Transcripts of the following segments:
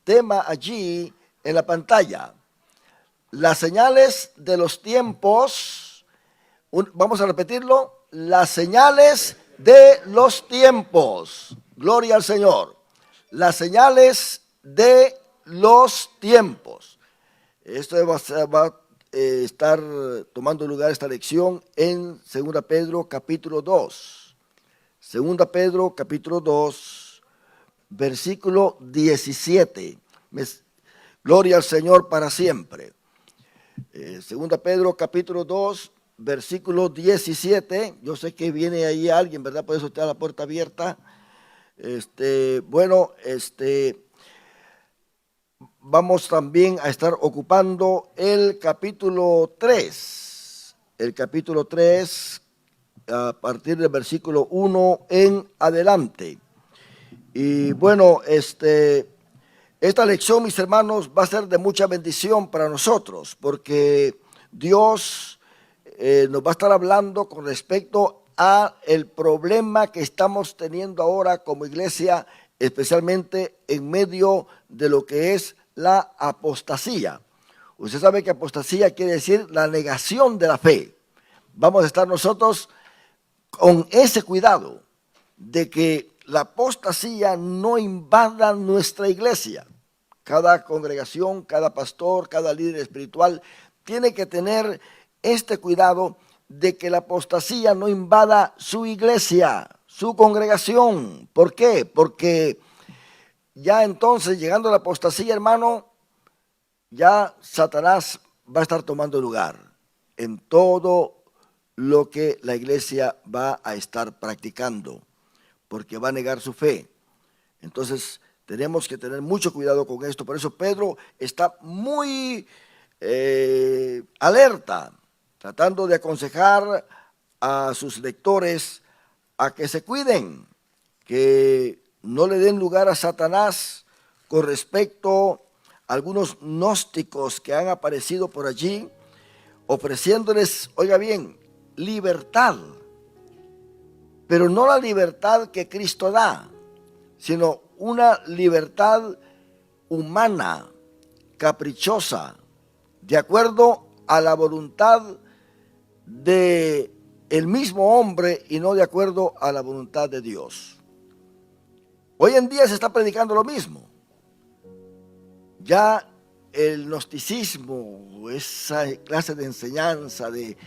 tema allí en la pantalla. Las señales de los tiempos. Vamos a repetirlo. Las señales de los tiempos. Gloria al Señor. Las señales de los tiempos. Esto va a estar tomando lugar esta lección en 2 Pedro capítulo 2. 2 Pedro capítulo 2, versículo 17. Gloria al Señor para siempre. 2 Pedro capítulo 2, versículo 17. Yo sé que viene ahí alguien, ¿verdad? Por eso está la puerta abierta. Vamos también a estar ocupando el capítulo 3. El capítulo 3, a partir del versículo 1 en adelante. Y bueno, esta lección, mis hermanos, va a ser de mucha bendición para nosotros, porque Dios nos va a estar hablando con respecto a el problema que estamos teniendo ahora como iglesia, especialmente en medio de lo que es la apostasía. Usted sabe que apostasía quiere decir la negación de la fe. Vamos a estar nosotros con ese cuidado de que la apostasía no invada nuestra iglesia. Cada congregación, cada pastor, cada líder espiritual tiene que tener este cuidado de que la apostasía no invada su iglesia, su congregación. ¿Por qué? Porque ya entonces, llegando a la apostasía, hermano, ya Satanás va a estar tomando lugar en todo lo que la iglesia va a estar practicando, porque va a negar su fe. Entonces, tenemos que tener mucho cuidado con esto. Por eso Pedro está muy alerta, tratando de aconsejar a sus lectores a que se cuiden, que no le den lugar a Satanás con respecto a algunos gnósticos que han aparecido por allí, ofreciéndoles, oiga bien, libertad, pero no la libertad que Cristo da, sino una libertad humana, caprichosa, de acuerdo a la voluntad de el mismo hombre y no de acuerdo a la voluntad de Dios. Hoy en día se está predicando lo mismo. Ya el gnosticismo, esa clase de enseñanza de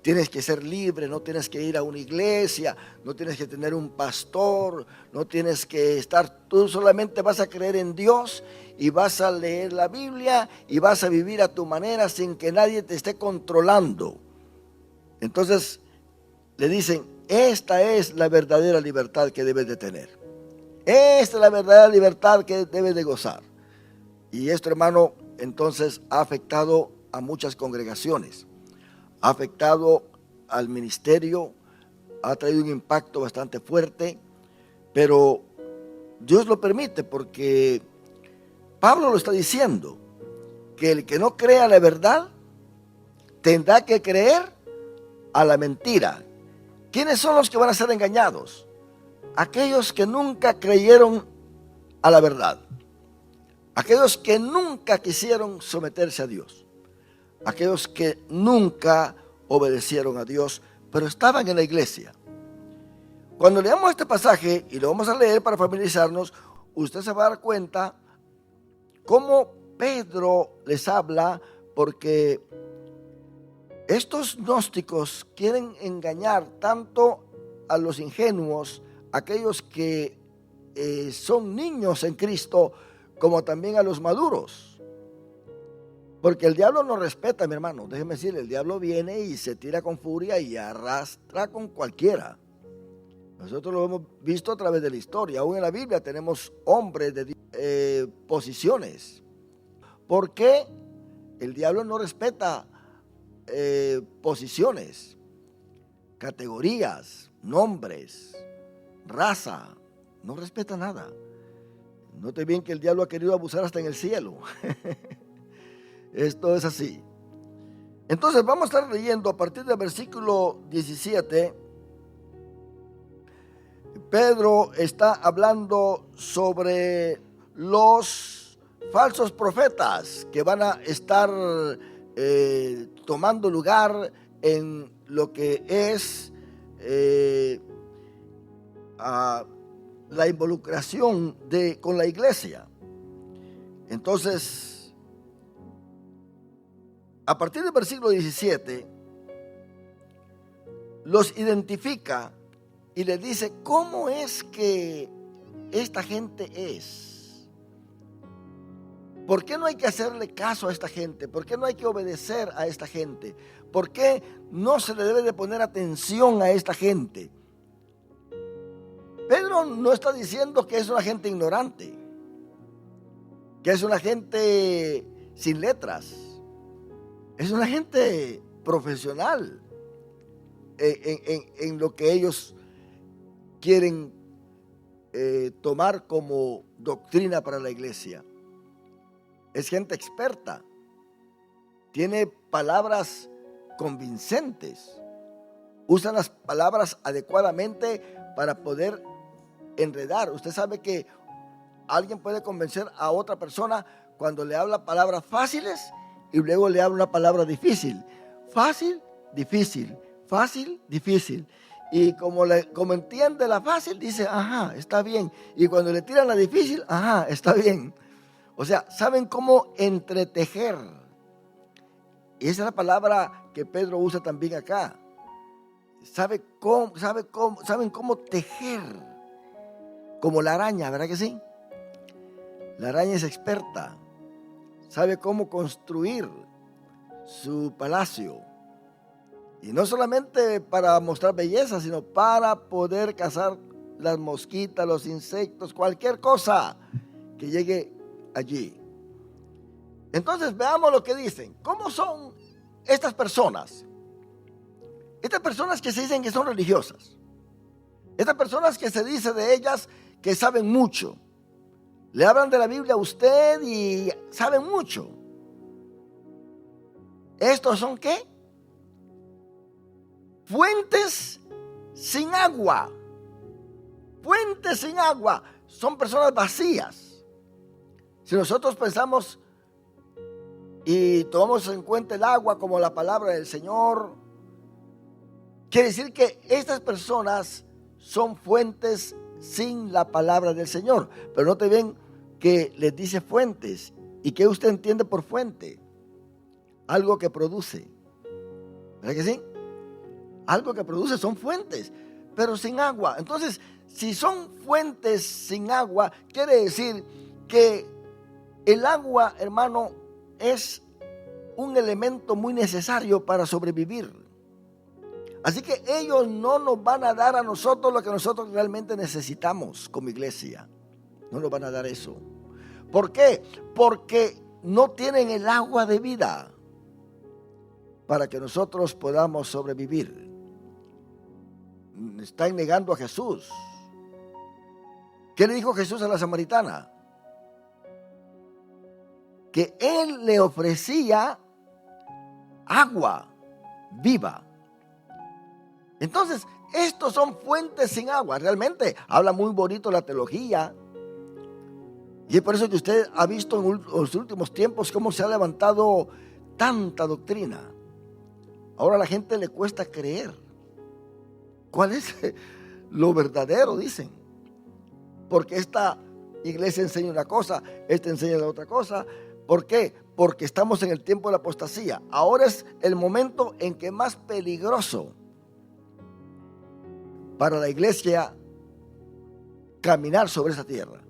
tienes que ser libre, no tienes que ir a una iglesia, no tienes que tener un pastor, no tienes que estar, tú solamente vas a creer en Dios y vas a leer la Biblia y vas a vivir a tu manera sin que nadie te esté controlando. Entonces le dicen, esta es la verdadera libertad que debes de tener. Esta es la verdadera libertad que debes de gozar. Y esto, hermano, entonces ha afectado a muchas congregaciones, ha afectado al ministerio, ha traído un impacto bastante fuerte, pero Dios lo permite porque Pablo lo está diciendo, que el que no crea la verdad tendrá que creer a la mentira. ¿Quiénes son los que van a ser engañados? Aquellos que nunca creyeron a la verdad. Aquellos que nunca quisieron someterse a Dios. Aquellos que nunca obedecieron a Dios, pero estaban en la iglesia. Cuando leamos este pasaje, y lo vamos a leer para familiarizarnos, usted se va a dar cuenta cómo Pedro les habla, porque estos gnósticos quieren engañar tanto a los ingenuos, aquellos que son niños en Cristo, como también a los maduros. Porque el diablo no respeta, mi hermano. Déjeme decirle, el diablo viene y se tira con furia y arrastra con cualquiera. Nosotros lo hemos visto a través de la historia. Aún en la Biblia tenemos hombres de posiciones. ¿Por qué el diablo no respeta posiciones, categorías, nombres, raza? No respeta nada. Note bien que el diablo ha querido abusar hasta en el cielo. Esto es así. Entonces vamos a estar leyendo a partir del versículo 17. Pedro está hablando sobre los falsos profetas que van a estar tomando lugar en lo que es la involucración con la iglesia. Entonces, a partir del versículo 17, los identifica y les dice cómo es que esta gente es. ¿Por qué no hay que hacerle caso a esta gente? ¿Por qué no hay que obedecer a esta gente? ¿Por qué no se le debe de poner atención a esta gente? Pedro no está diciendo que es una gente ignorante, que es una gente sin letras. Es una gente profesional en lo que ellos quieren tomar como doctrina para la iglesia. Es gente experta, tiene palabras convincentes, usan las palabras adecuadamente para poder enredar. Usted sabe que alguien puede convencer a otra persona cuando le habla palabras fáciles y luego le habla una palabra difícil. Fácil, difícil, fácil, difícil. Y como entiende la fácil, dice, ajá, está bien. Y cuando le tiran la difícil, ajá, está bien. O sea, saben cómo entretejer. Y esa es la palabra que Pedro usa también acá. Saben cómo tejer. Como la araña, ¿verdad que sí? La araña es experta. Sabe cómo construir su palacio. Y no solamente para mostrar belleza, sino para poder cazar las mosquitas, los insectos, cualquier cosa que llegue allí. Entonces veamos lo que dicen. ¿Cómo son estas personas? Estas personas que se dicen que son religiosas. Estas personas que se dice de ellas que saben mucho. Le hablan de la Biblia a usted y saben mucho. ¿Estos son qué? Fuentes sin agua. Fuentes sin agua. Son personas vacías. Si nosotros pensamos y tomamos en cuenta el agua como la palabra del Señor, quiere decir que estas personas son fuentes sin la palabra del Señor. Pero note bien que les dice fuentes. ¿Y qué usted entiende por fuente? Algo que produce. ¿Verdad que sí? Algo que produce, son fuentes, pero sin agua. Entonces, si son fuentes sin agua, quiere decir que el agua, hermano, es un elemento muy necesario para sobrevivir. Así que ellos no nos van a dar a nosotros lo que nosotros realmente necesitamos como iglesia. No nos van a dar eso. ¿Por qué? Porque no tienen el agua de vida para que nosotros podamos sobrevivir. Están negando a Jesús. ¿Qué le dijo Jesús a la samaritana? Que él le ofrecía agua viva. Entonces, estos son fuentes sin agua. Realmente habla muy bonito la teología. Y es por eso que usted ha visto en los últimos tiempos cómo se ha levantado tanta doctrina. Ahora a la gente le cuesta creer. ¿Cuál es lo verdadero? Dicen. Porque esta iglesia enseña una cosa, esta enseña la otra cosa. ¿Por qué? Porque estamos en el tiempo de la apostasía. Ahora es el momento en que es más peligroso para la iglesia caminar sobre esa tierra.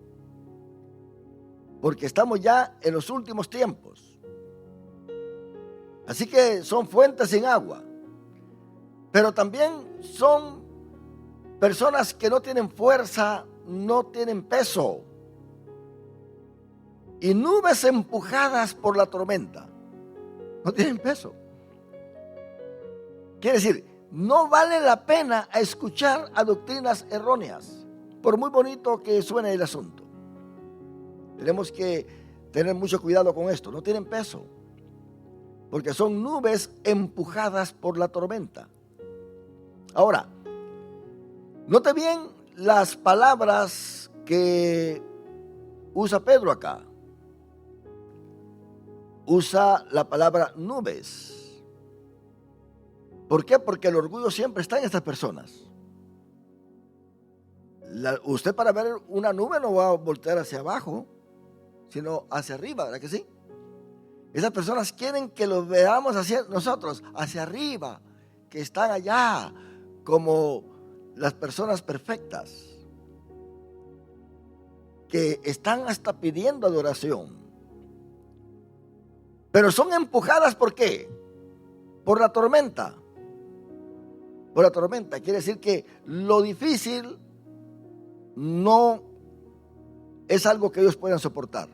Porque estamos ya en los últimos tiempos. Así que son fuentes sin agua. Pero también son personas que no tienen fuerza, no tienen peso. Y nubes empujadas por la tormenta. No tienen peso. Quiere decir, no vale la pena escuchar a doctrinas erróneas, por muy bonito que suene el asunto. Tenemos que tener mucho cuidado con esto. No tienen peso, porque son nubes empujadas por la tormenta. Ahora, note bien las palabras que usa Pedro acá? Usa la palabra nubes. ¿Por qué? Porque el orgullo siempre está en estas personas. Usted para ver una nube no va a voltear hacia abajo, sino hacia arriba, ¿verdad que sí? Esas personas quieren que los veamos hacia nosotros, hacia arriba, que están allá como las personas perfectas, que están hasta pidiendo adoración. Pero son empujadas, ¿por qué? Por la tormenta. Por la tormenta. Quiere decir que lo difícil no es algo que ellos puedan soportar.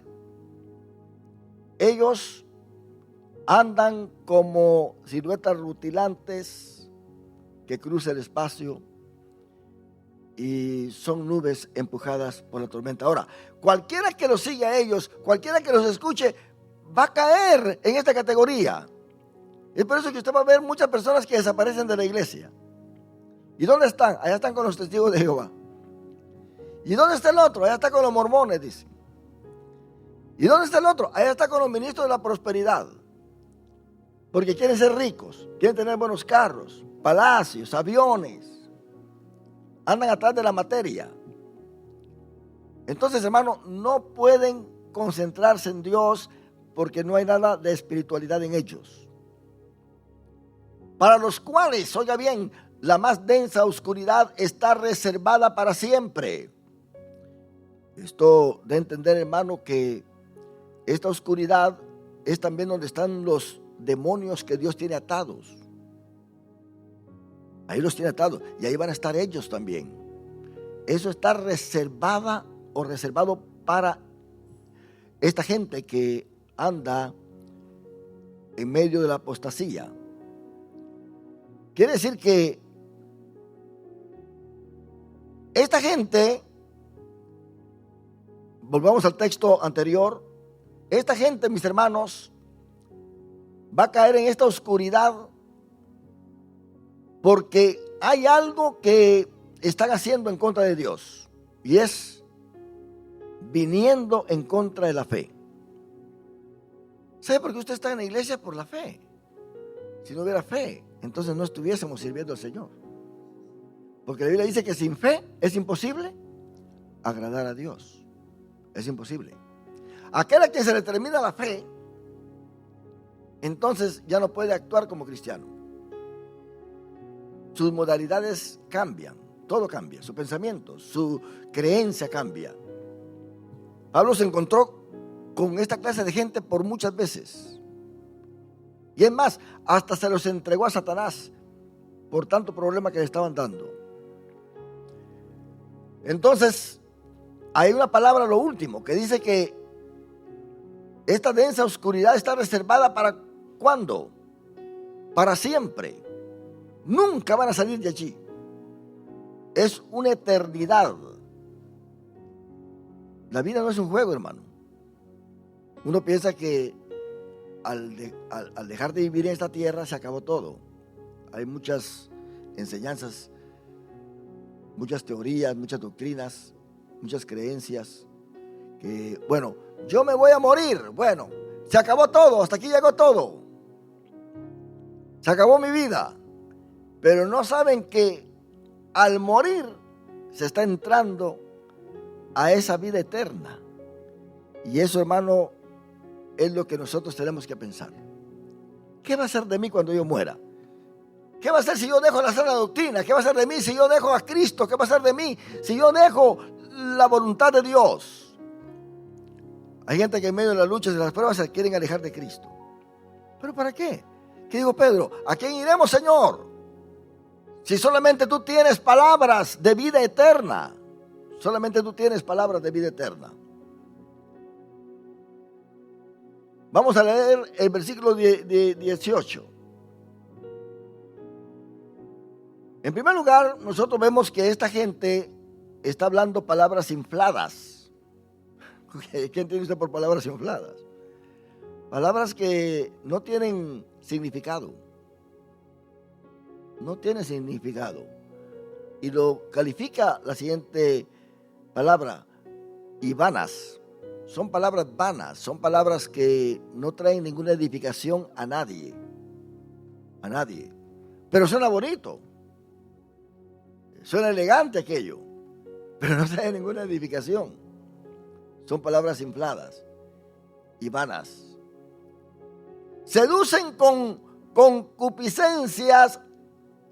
Ellos andan como siluetas rutilantes que cruzan el espacio y son nubes empujadas por la tormenta. Ahora, cualquiera que los siga a ellos, cualquiera que los escuche, va a caer en esta categoría. Es por eso que usted va a ver muchas personas que desaparecen de la iglesia. ¿Y dónde están? Allá están con los testigos de Jehová. ¿Y dónde está el otro? Allá está con los mormones, dice. ¿Y dónde está el otro? Allá está con los ministros de la prosperidad. Porque quieren ser ricos, quieren tener buenos carros, palacios, aviones. Andan atrás de la materia. Entonces, hermano, no pueden concentrarse en Dios porque no hay nada de espiritualidad en ellos. Para los cuales, oiga bien, la más densa oscuridad está reservada para siempre. Esto de entender, hermano, que esta oscuridad es también donde están los demonios que Dios tiene atados. Ahí los tiene atados y ahí van a estar ellos también. Eso está reservada o reservado para esta gente que anda en medio de la apostasía. Quiere decir que esta gente, volvamos al texto anterior, esta gente, mis hermanos, va a caer en esta oscuridad porque hay algo que están haciendo en contra de Dios y es viniendo en contra de la fe. ¿Sabe por qué usted está en la iglesia? Por la fe. Si no hubiera fe, entonces no estuviésemos sirviendo al Señor. Porque la Biblia dice que sin fe es imposible agradar a Dios. Es imposible. Aquel a quien se le termina la fe, entonces ya no puede actuar como cristiano. Sus modalidades cambian, todo cambia, su pensamiento, su creencia cambia. Pablo se encontró con esta clase de gente por muchas veces. Y es más, hasta se los entregó a Satanás por tanto problema que le estaban dando. Entonces, hay una palabra, lo último, que dice que esta densa oscuridad está reservada para ¿cuándo? Para siempre. Nunca van a salir de allí. Es una eternidad. La vida no es un juego, hermano. Uno piensa que al dejar de vivir en esta tierra se acabó todo. Hay muchas enseñanzas, muchas teorías, muchas doctrinas, muchas creencias que, bueno, yo me voy a morir. Bueno, se acabó todo, hasta aquí llegó todo. Se acabó mi vida. Pero no saben que al morir se está entrando a esa vida eterna. Y eso, hermano, es lo que nosotros tenemos que pensar. ¿Qué va a ser de mí cuando yo muera? ¿Qué va a ser si yo dejo la sana doctrina? ¿Qué va a ser de mí si yo dejo a Cristo? ¿Qué va a ser de mí si yo dejo la voluntad de Dios? Hay gente que en medio de las luchas y de las pruebas se quieren alejar de Cristo. ¿Pero para qué? ¿Qué dijo Pedro? ¿A quién iremos, Señor? Si solamente tú tienes palabras de vida eterna. Solamente tú tienes palabras de vida eterna. Vamos a leer el versículo 18. En primer lugar, nosotros vemos que esta gente está hablando palabras infladas. ¿Qué entiende usted por palabras infladas? Palabras que no tienen significado. No tienen significado. Y lo califica la siguiente palabra: y vanas. son palabras vanas, son palabras que no traen ninguna edificación a nadie, pero suena bonito, suena elegante aquello, pero no trae ninguna edificación. Son palabras infladas y vanas. Seducen con concupiscencias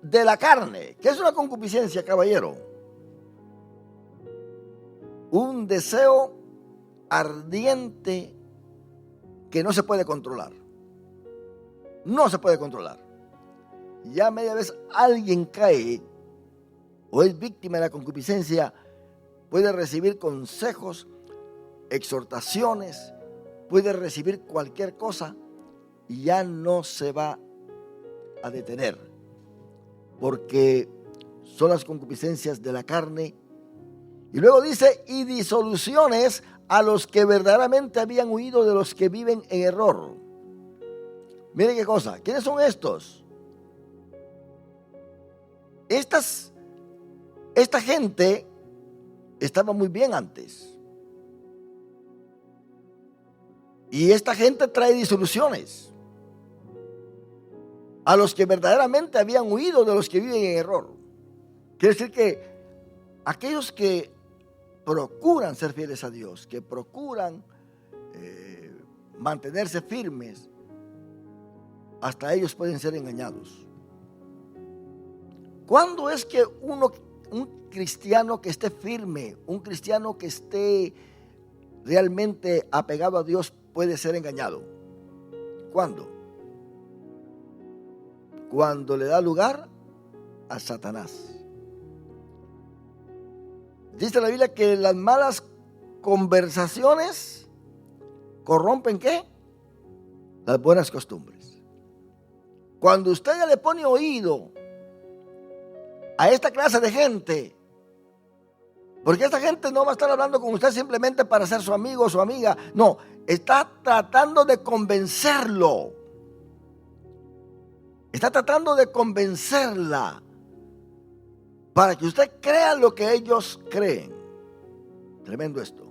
de la carne. ¿Qué es una concupiscencia, caballero? Un deseo ardiente que no se puede controlar. No se puede controlar. Ya media vez alguien cae o es víctima de la concupiscencia, puede recibir consejos, exhortaciones, puede recibir cualquier cosa y ya no se va a detener, porque son las concupiscencias de la carne. Y luego dice, y disoluciones a los que verdaderamente habían huido de los que viven en error. Miren qué cosa, ¿quiénes son estos? Esta gente estaba muy bien antes. Y esta gente trae disoluciones a los que verdaderamente habían huido de los que viven en error. Quiere decir que aquellos que procuran ser fieles a Dios, que procuran mantenerse firmes, hasta ellos pueden ser engañados. ¿Cuándo es que un cristiano que esté firme, un cristiano que esté realmente apegado a Dios puede ser engañado? ¿Cuándo? Cuando le da lugar a Satanás. Dice la Biblia que las malas conversaciones corrompen ¿qué? Las buenas costumbres. Cuando usted ya le pone oído a esta clase de gente, porque esta gente no va a estar hablando con usted simplemente para ser su amigo o su amiga, no, está tratando de convencerlo, está tratando de convencerla para que usted crea lo que ellos creen. Tremendo esto.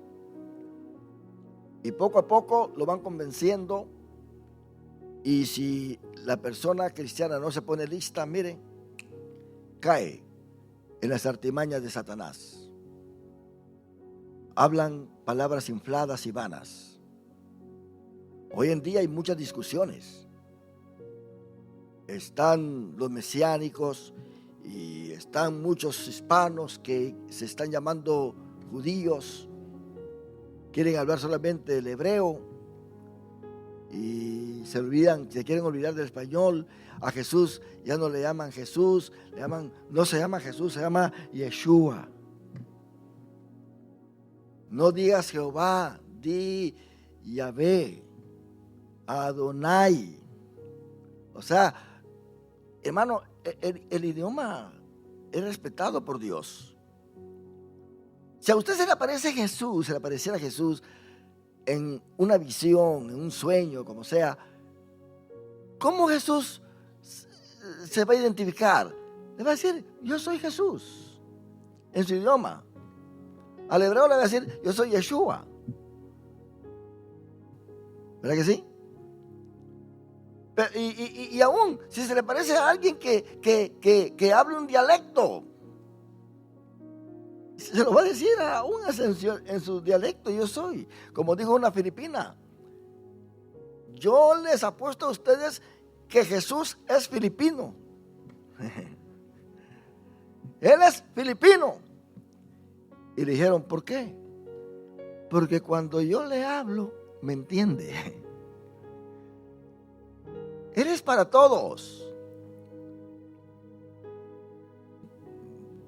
Y poco a poco lo van convenciendo, y si la persona cristiana no se pone lista, mire, cae en las artimañas de Satanás. Hablan palabras infladas y vanas. Hoy en día hay muchas discusiones. Están los mesiánicos y están muchos hispanos que se están llamando judíos. Quieren hablar solamente el hebreo y se quieren olvidar del español. A Jesús ya no le llaman Jesús, no se llama Jesús, se llama Yeshua. No digas Jehová, di Yahvé, Adonai. O sea, hermano, el idioma es respetado por Dios. Si a usted se le aparece Jesús, se le apareciera Jesús en una visión, en un sueño, como sea, ¿cómo Jesús se va a identificar? Le va a decir, yo soy Jesús, en su idioma. Al hebreo le va a decir, yo soy Yeshua. ¿Verdad que sí? Y aún, si se le parece a alguien que hable un dialecto, se lo va a decir aún en su dialecto, yo soy. Como dijo una filipina, yo les apuesto a ustedes que Jesús es filipino. Él es filipino. Y le dijeron, ¿por qué? Porque cuando yo le hablo, me entiende. Él es para todos.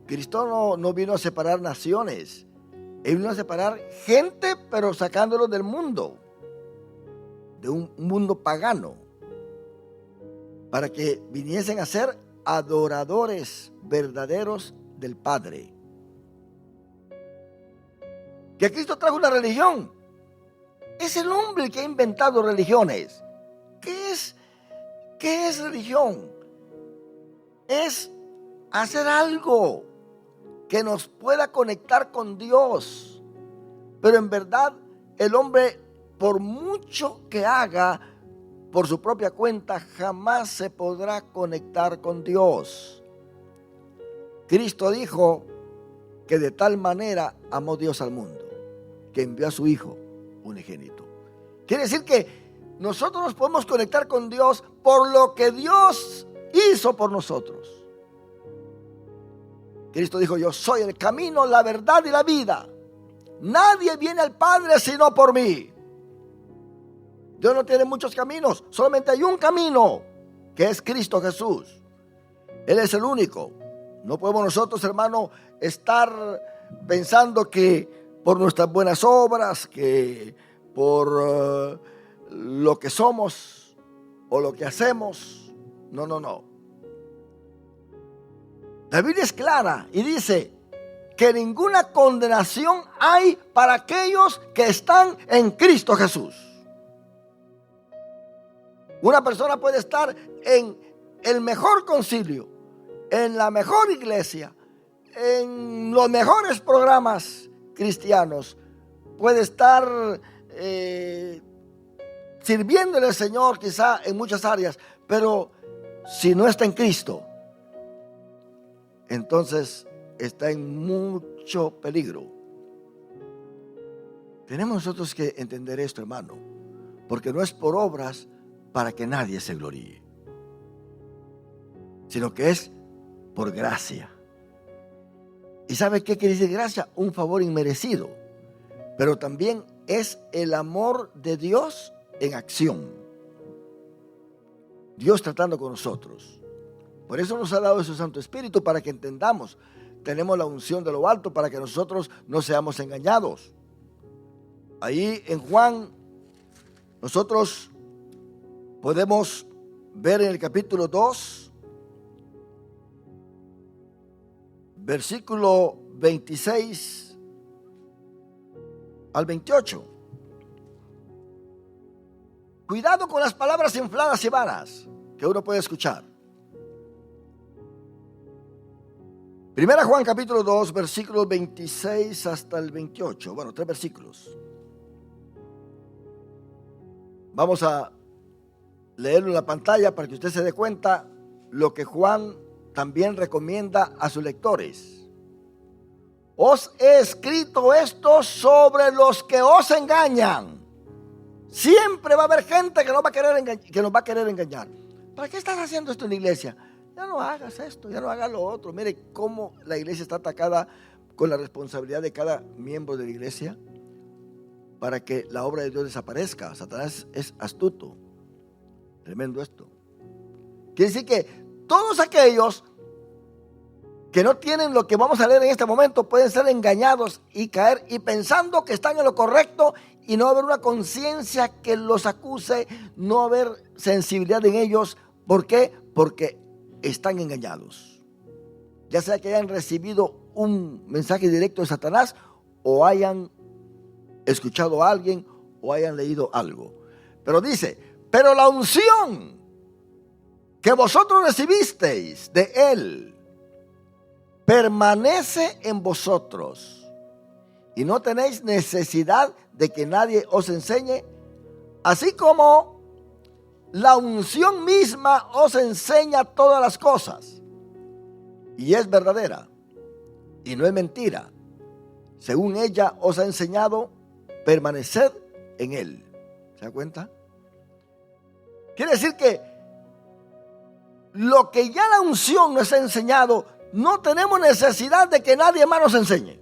Cristo no vino a separar naciones. Él vino a separar gente, pero sacándolo del mundo, de un mundo pagano, para que viniesen a ser adoradores verdaderos del Padre. Que Cristo trajo una religión. Es el hombre el que ha inventado religiones. ¿Qué es religión? Es hacer algo que nos pueda conectar con Dios. Pero en verdad el hombre, por mucho que haga por su propia cuenta, jamás se podrá conectar con Dios. Cristo dijo que de tal manera amó Dios al mundo, que envió a su Hijo unigénito. Quiere decir que nosotros nos podemos conectar con Dios por lo que Dios hizo por nosotros. Cristo dijo: yo soy el camino, la verdad y la vida. Nadie viene al Padre sino por mí. Dios no tiene muchos caminos, solamente hay un camino, que es Cristo Jesús. Él es el único. No podemos nosotros, hermano, estar pensando que por nuestras buenas obras, que por lo que somos o lo que hacemos. No. La Biblia es clara y dice que ninguna condenación hay para aquellos que están en Cristo Jesús. Una persona puede estar en el mejor concilio, en la mejor iglesia, en los mejores programas cristianos, puede estar sirviéndole al Señor quizá en muchas áreas, pero si no está en Cristo, entonces está en mucho peligro. Tenemos nosotros que entender esto, hermano, porque no es por obras para que nadie se gloríe, sino que es por gracia. ¿Y sabe qué quiere decir gracia? Un favor inmerecido, pero también es el amor de Dios en acción. Dios tratando con nosotros. Por eso nos ha dado su Santo Espíritu, para que entendamos. Tenemos la unción de lo alto para que nosotros no seamos engañados. Ahí en Juan, nosotros podemos ver en el capítulo 2, versículo 26 al 28. Cuidado con las palabras infladas y vanas que uno puede escuchar. Primera Juan capítulo 2, versículos 26 hasta el 28. Bueno, 3 versículos. Vamos a leerlo en la pantalla para que usted se dé cuenta lo que Juan también recomienda a sus lectores. Os he escrito esto sobre los que os engañan. Siempre va a haber gente que nos va a querer engañar. ¿Para qué estás haciendo esto en la iglesia? Ya no hagas esto, ya no hagas lo otro. Mire cómo la iglesia está atacada con la responsabilidad de cada miembro de la iglesia para que la obra de Dios desaparezca. Satanás es astuto. Tremendo esto. Quiere decir que todos aquellos que no tienen lo que vamos a leer en este momento pueden ser engañados y caer y pensando que están en lo correcto, y no haber una conciencia que los acuse, no haber sensibilidad en ellos. ¿Por qué? Porque están engañados. Ya sea que hayan recibido un mensaje directo de Satanás, o hayan escuchado a alguien, o hayan leído algo. Pero dice: pero la unción que vosotros recibisteis de Él permanece en vosotros, y no tenéis necesidad de que nadie os enseñe, así como la unción misma os enseña todas las cosas, y es verdadera, y no es mentira. Según ella os ha enseñado, permaneced en Él. ¿Se da cuenta? Quiere decir que lo que ya la unción nos ha enseñado, no tenemos necesidad de que nadie más nos enseñe.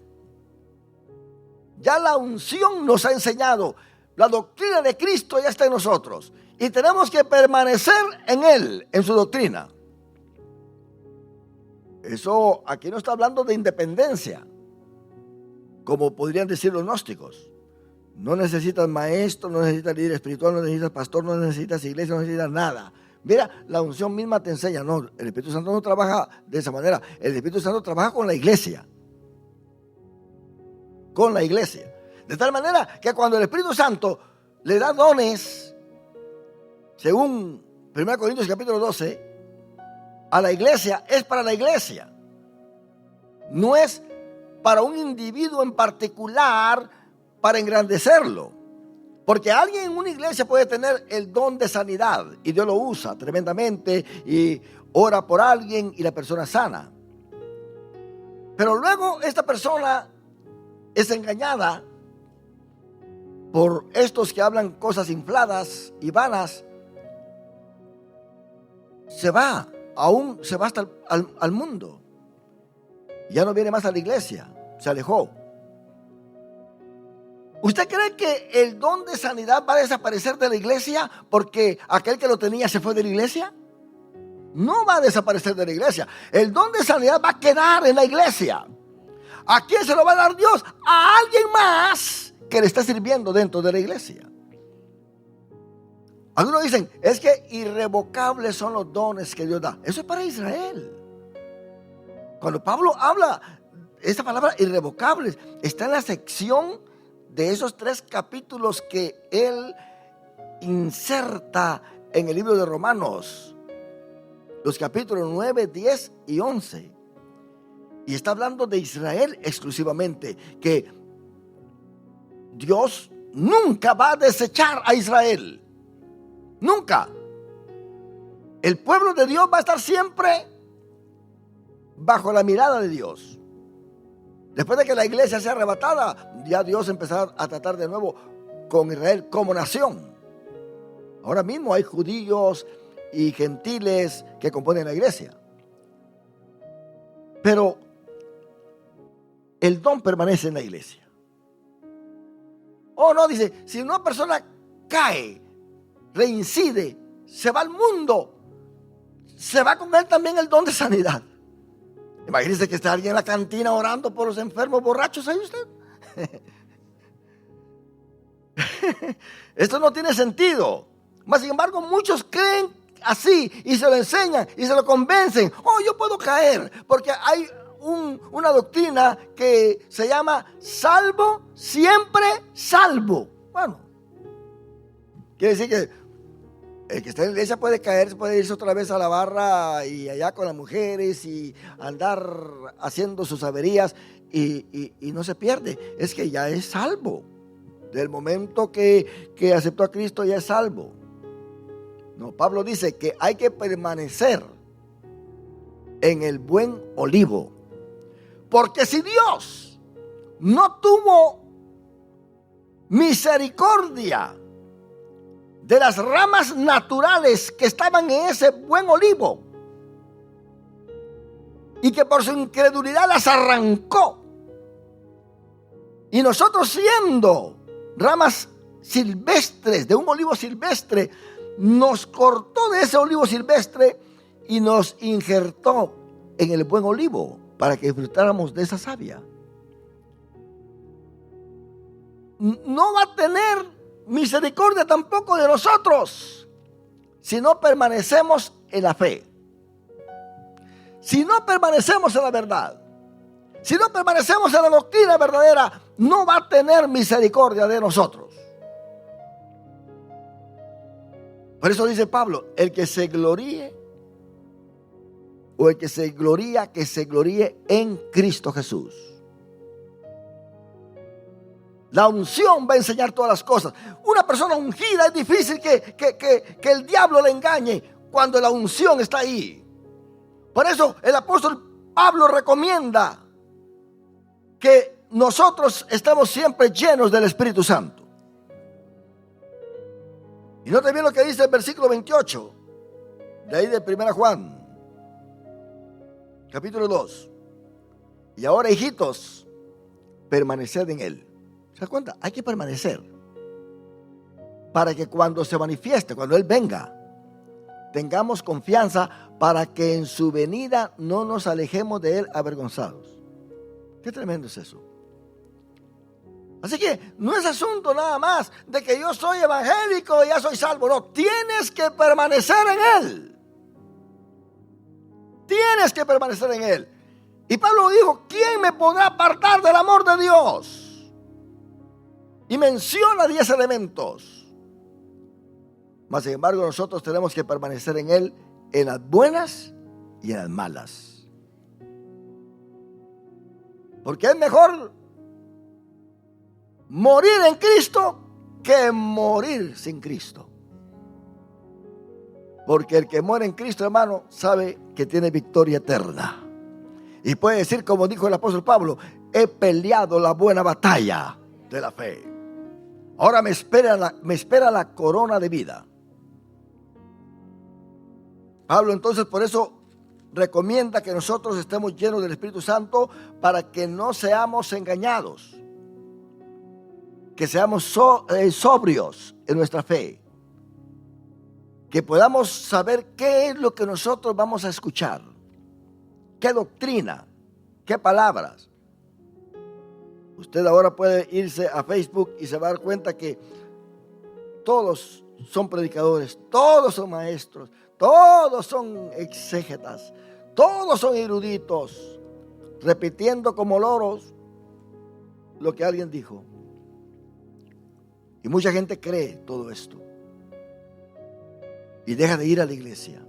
Ya la unción nos ha enseñado. La doctrina de Cristo ya está en nosotros. Y tenemos que permanecer en Él, en su doctrina. Eso aquí no está hablando de independencia, como podrían decir los gnósticos. No necesitas maestro, no necesitas líder espiritual, no necesitas pastor, no necesitas iglesia, no necesitas nada. Mira, la unción misma te enseña. No, el Espíritu Santo no trabaja de esa manera. El Espíritu Santo trabaja con la iglesia. Con la iglesia. De tal manera que cuando el Espíritu Santo le da dones, según 1 Corintios capítulo 12, a la iglesia, es para la iglesia. No es para un individuo en particular para engrandecerlo. Porque alguien en una iglesia puede tener el don de sanidad y Dios lo usa tremendamente y ora por alguien y la persona es sana. Pero luego esta persona es engañada por estos que hablan cosas infladas y vanas. Se va hasta al mundo. Ya no viene más a la iglesia, se alejó. ¿Usted cree que el don de sanidad va a desaparecer de la iglesia porque aquel que lo tenía se fue de la iglesia? No va a desaparecer de la iglesia. El don de sanidad va a quedar en la iglesia. ¿A quién se lo va a dar Dios? A alguien más que le está sirviendo dentro de la iglesia. Algunos dicen, es que irrevocables son los dones que Dios da. Eso es para Israel. Cuando Pablo habla, esa palabra irrevocables está en la sección de esos 3 capítulos que él inserta en el libro de Romanos. Los capítulos 9, 10 y 11. Y está hablando de Israel exclusivamente, que Dios nunca va a desechar a Israel. Nunca. El pueblo de Dios va a estar siempre bajo la mirada de Dios. Después de que la iglesia sea arrebatada, ya Dios empezará a tratar de nuevo con Israel como nación. Ahora mismo hay judíos y gentiles que componen la iglesia. Pero el don permanece en la iglesia. Oh, no, dice, si una persona cae, reincide, se va al mundo, se va con él también el don de sanidad. Imagínese que está alguien en la cantina orando por los enfermos borrachos ahí usted. Esto no tiene sentido. Mas sin embargo, muchos creen así y se lo enseñan y se lo convencen. Oh, yo puedo caer porque hay una doctrina que se llama salvo, siempre salvo. Bueno, quiere decir que el que está en la iglesia puede caer, puede irse otra vez a la barra y allá con las mujeres y andar haciendo sus averías y no se pierde. Es que ya es salvo. Del momento que aceptó a Cristo ya es salvo. No, Pablo dice que hay que permanecer en el buen olivo. Porque si Dios no tuvo misericordia de las ramas naturales que estaban en ese buen olivo y que por su incredulidad las arrancó, y nosotros siendo ramas silvestres de un olivo silvestre, nos cortó de ese olivo silvestre y nos injertó en el buen olivo para que disfrutáramos de esa savia. No va a tener misericordia tampoco de nosotros si no permanecemos en la fe, si no permanecemos en la verdad, si no permanecemos en la doctrina verdadera. No va a tener misericordia de nosotros. Por eso dice Pablo, el que se gloríe o el que se gloría, que se gloríe en Cristo Jesús. La unción va a enseñar todas las cosas. Una persona ungida es difícil que el diablo le engañe cuando la unción está ahí. Por eso el apóstol Pablo recomienda que nosotros estemos siempre llenos del Espíritu Santo. Y note bien lo que dice el versículo 28 de ahí de 1 Juan capítulo 2. Y ahora, hijitos, permaneced en él. ¿Se da cuenta? Hay que permanecer para que cuando se manifieste, cuando él venga, tengamos confianza para que en su venida no nos alejemos de él avergonzados. Qué tremendo es eso. Así que no es asunto nada más de que yo soy evangélico y ya soy salvo. No, tienes que permanecer en él. Tienes que permanecer en él. Y Pablo dijo, ¿quién me podrá apartar del amor de Dios? Y menciona 10 elementos. Mas sin embargo nosotros tenemos que permanecer en él en las buenas y en las malas. Porque es mejor morir en Cristo que morir sin Cristo. Porque el que muere en Cristo, hermano, sabe que tiene victoria eterna. Y puede decir, como dijo el apóstol Pablo, he peleado la buena batalla de la fe. Ahora me espera la corona de vida. Pablo entonces por eso recomienda que nosotros estemos llenos del Espíritu Santo para que no seamos engañados, que seamos sobrios en nuestra fe, que podamos saber qué es lo que nosotros vamos a escuchar, qué doctrina, qué palabras. Usted ahora puede irse a Facebook y se va a dar cuenta que todos son predicadores, todos son maestros, todos son exégetas, todos son eruditos, repitiendo como loros lo que alguien dijo. Y mucha gente cree todo esto y deja de ir a la iglesia.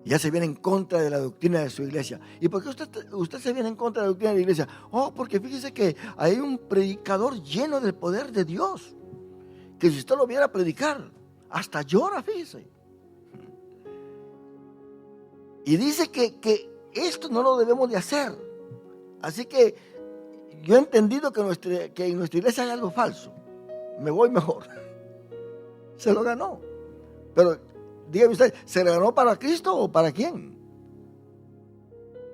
Ya se viene en contra de la doctrina de su iglesia. ¿Y por qué usted se viene en contra de la doctrina de la iglesia? Oh, porque fíjese que hay un predicador lleno del poder de Dios, que si usted lo viera predicar, hasta llora, fíjese. Y dice que esto no lo debemos de hacer. Así que yo he entendido que en nuestra iglesia hay algo falso. Me voy mejor. Se lo ganó. Pero dígame usted, ¿se lo ganó para Cristo o para quién?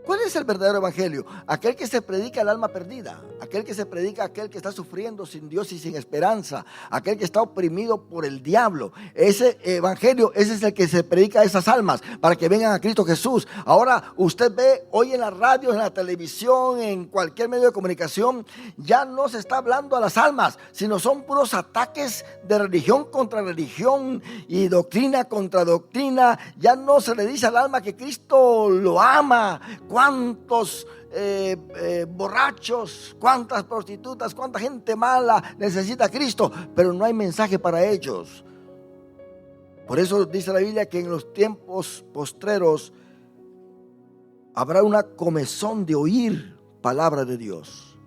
¿Cuál es el verdadero evangelio? Aquel que se predica al alma perdida, aquel que se predica a aquel que está sufriendo sin Dios y sin esperanza, aquel que está oprimido por el diablo. Ese evangelio, ese es el que se predica a esas almas para que vengan a Cristo Jesús. Ahora usted ve hoy en la radio, en la televisión, en cualquier medio de comunicación, ya no se está hablando a las almas, sino son puros ataques de religión contra religión y doctrina contra doctrina. Ya no se le dice al alma que Cristo lo ama. ¿Cuántos borrachos, cuántas prostitutas, cuánta gente mala necesita a Cristo? Pero no hay mensaje para ellos. Por eso dice la Biblia que en los tiempos postreros habrá una comezón de oír palabra de Dios.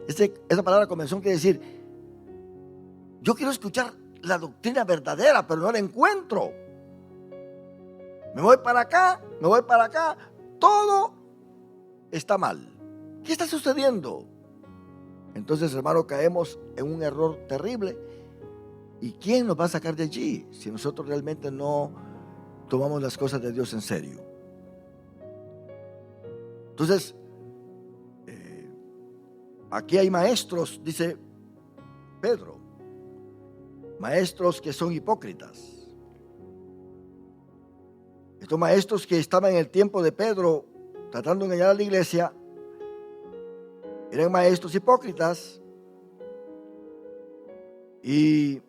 Esa palabra comezón quiere decir, yo quiero escuchar la doctrina verdadera, pero no la encuentro. Me voy para acá, todo está mal. ¿Qué está sucediendo? Entonces, hermano, caemos en un error terrible. ¿Y quién nos va a sacar de allí si nosotros realmente no tomamos las cosas de Dios en serio? Entonces, aquí hay maestros, dice Pedro, maestros que son hipócritas. Estos maestros que estaban en el tiempo de Pedro tratando de engañar a la iglesia eran maestros hipócritas. Y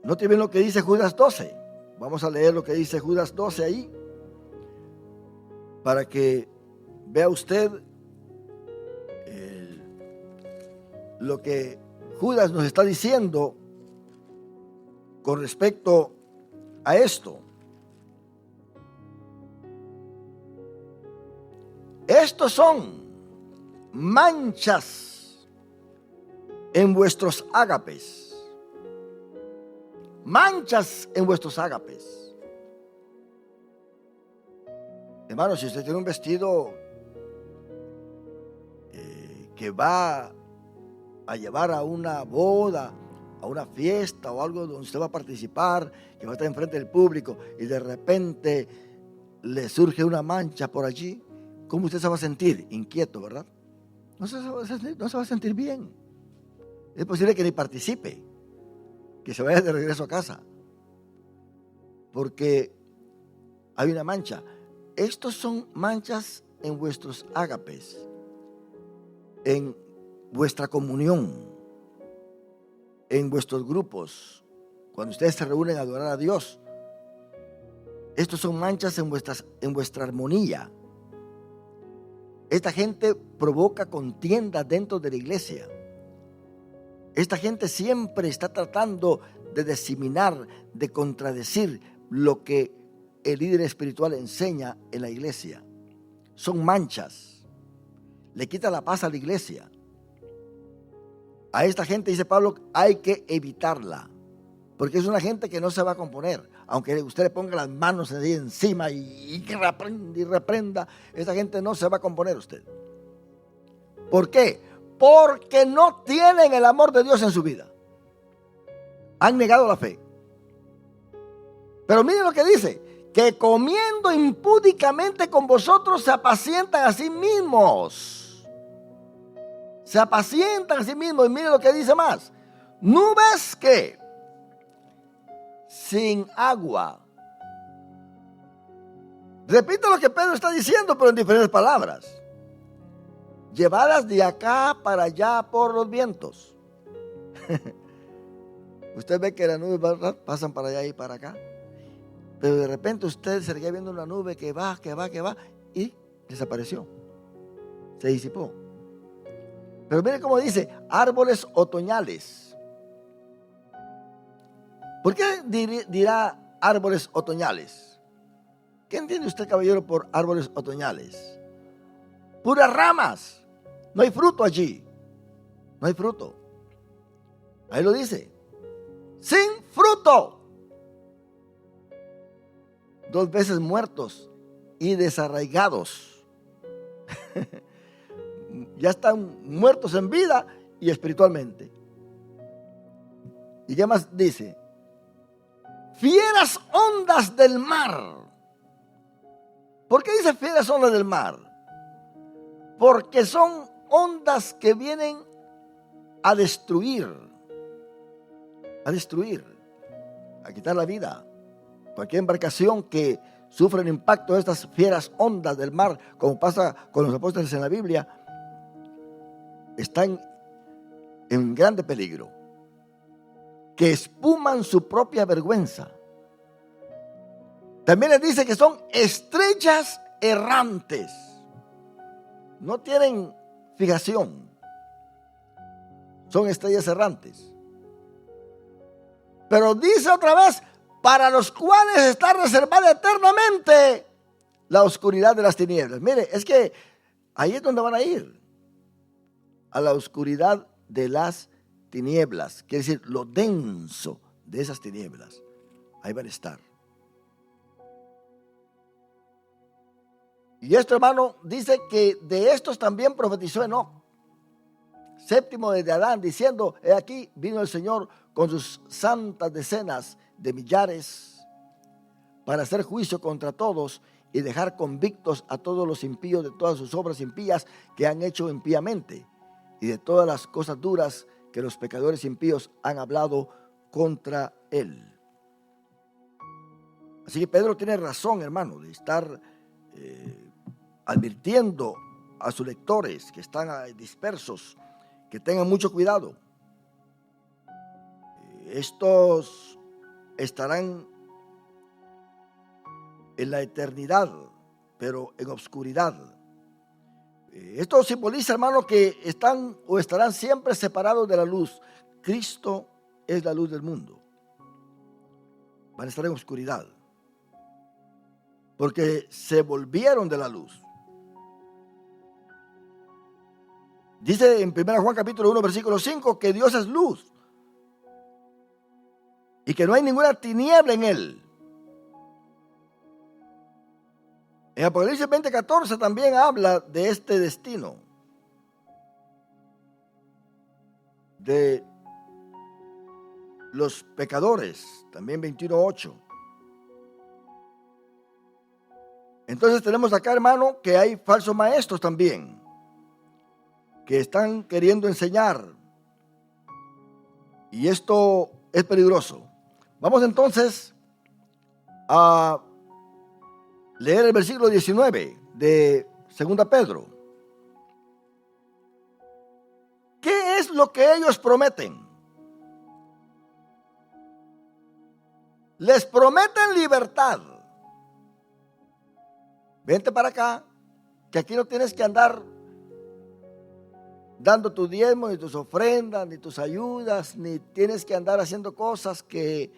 note bien lo que dice Judas 12. Vamos a leer lo que dice Judas 12 ahí, para que vea usted lo que Judas nos está diciendo con respecto a esto. Estos son manchas en vuestros ágapes. Manchas en vuestros ágapes. Hermano, si usted tiene un vestido que va a llevar a una boda, a una fiesta o algo donde usted va a participar, que va a estar enfrente del público y de repente le surge una mancha por allí, ¿cómo usted se va a sentir? Inquieto, ¿verdad? No se va a sentir bien. Es posible que ni participe, que se vaya de regreso a casa, porque hay una mancha. Estos son manchas en vuestros ágapes, en vuestra comunión, en vuestros grupos, cuando ustedes se reúnen a adorar a Dios. Estos son manchas en vuestra armonía. Esta gente provoca contiendas dentro de la iglesia. Esta gente siempre está tratando de diseminar, de contradecir lo que el líder espiritual enseña en la iglesia. Son manchas. Le quita la paz a la iglesia. A esta gente, dice Pablo, hay que evitarla, porque es una gente que no se va a componer. Aunque usted le ponga las manos ahí encima y reprenda, esta gente no se va a componer usted. ¿Por qué? Porque no tienen el amor de Dios en su vida. Han negado la fe. Pero miren lo que dice, que comiendo impúdicamente con vosotros se apacientan a sí mismos. Se apacientan a sí mismos. Y miren lo que dice más. Nubes que sin agua. Repito lo que Pedro está diciendo, pero en diferentes palabras. Llevadas de acá para allá por los vientos. Usted ve que las nubes pasan para allá y para acá. Pero de repente usted se queda viendo una nube que va y desapareció. Se disipó. Pero mire cómo dice, árboles otoñales. ¿Por qué dirá árboles otoñales? ¿Qué entiende usted, caballero, por árboles otoñales? Puras ramas. No hay fruto allí. No hay fruto. Ahí lo dice. Sin fruto. 2 veces muertos y desarraigados. Ya están muertos en vida y espiritualmente. ¿Y qué más dice? Fieras ondas del mar. ¿Por qué dice fieras ondas del mar? Porque son ondas que vienen a destruir, a quitar la vida. Cualquier embarcación que sufre el impacto de estas fieras ondas del mar, como pasa con los apóstoles en la Biblia, están en grande peligro. Que espuman su propia vergüenza. También les dice que son estrellas errantes. No tienen fijación. Son estrellas errantes. Pero dice otra vez, para los cuales está reservada eternamente la oscuridad de las tinieblas. Mire, es que ahí es donde van a ir. A la oscuridad de las tinieblas. Quiere decir, lo denso de esas tinieblas. Ahí van a estar. Y esto, hermano, dice que de estos también profetizó Enoc, séptimo desde Adán, diciendo, he aquí vino el Señor con sus santas decenas de millares para hacer juicio contra todos y dejar convictos a todos los impíos de todas sus obras impías que han hecho impíamente y de todas las cosas duras que los pecadores impíos han hablado contra él. Así que Pedro tiene razón, hermano, de estar advirtiendo a sus lectores que están dispersos, que tengan mucho cuidado. Estos estarán en la eternidad, pero en obscuridad. Esto simboliza, hermano, que están o estarán siempre separados de la luz. Cristo es la luz del mundo. Van a estar en oscuridad, porque se volvieron de la luz. Dice en 1 Juan capítulo 1 versículo 5 que Dios es luz y que no hay ninguna tiniebla en él. En Apocalipsis 20:14 también habla de este destino de los pecadores, también 21:8. Entonces tenemos acá, hermano, que hay falsos maestros también, que están queriendo enseñar, y esto es peligroso. Vamos entonces a leer el versículo 19 de 2 Pedro. ¿Qué es lo que ellos prometen? Les prometen libertad. Vente para acá, que aquí no tienes que andar dando tu diezmo, ni tus ofrendas, ni tus ayudas, ni tienes que andar haciendo cosas que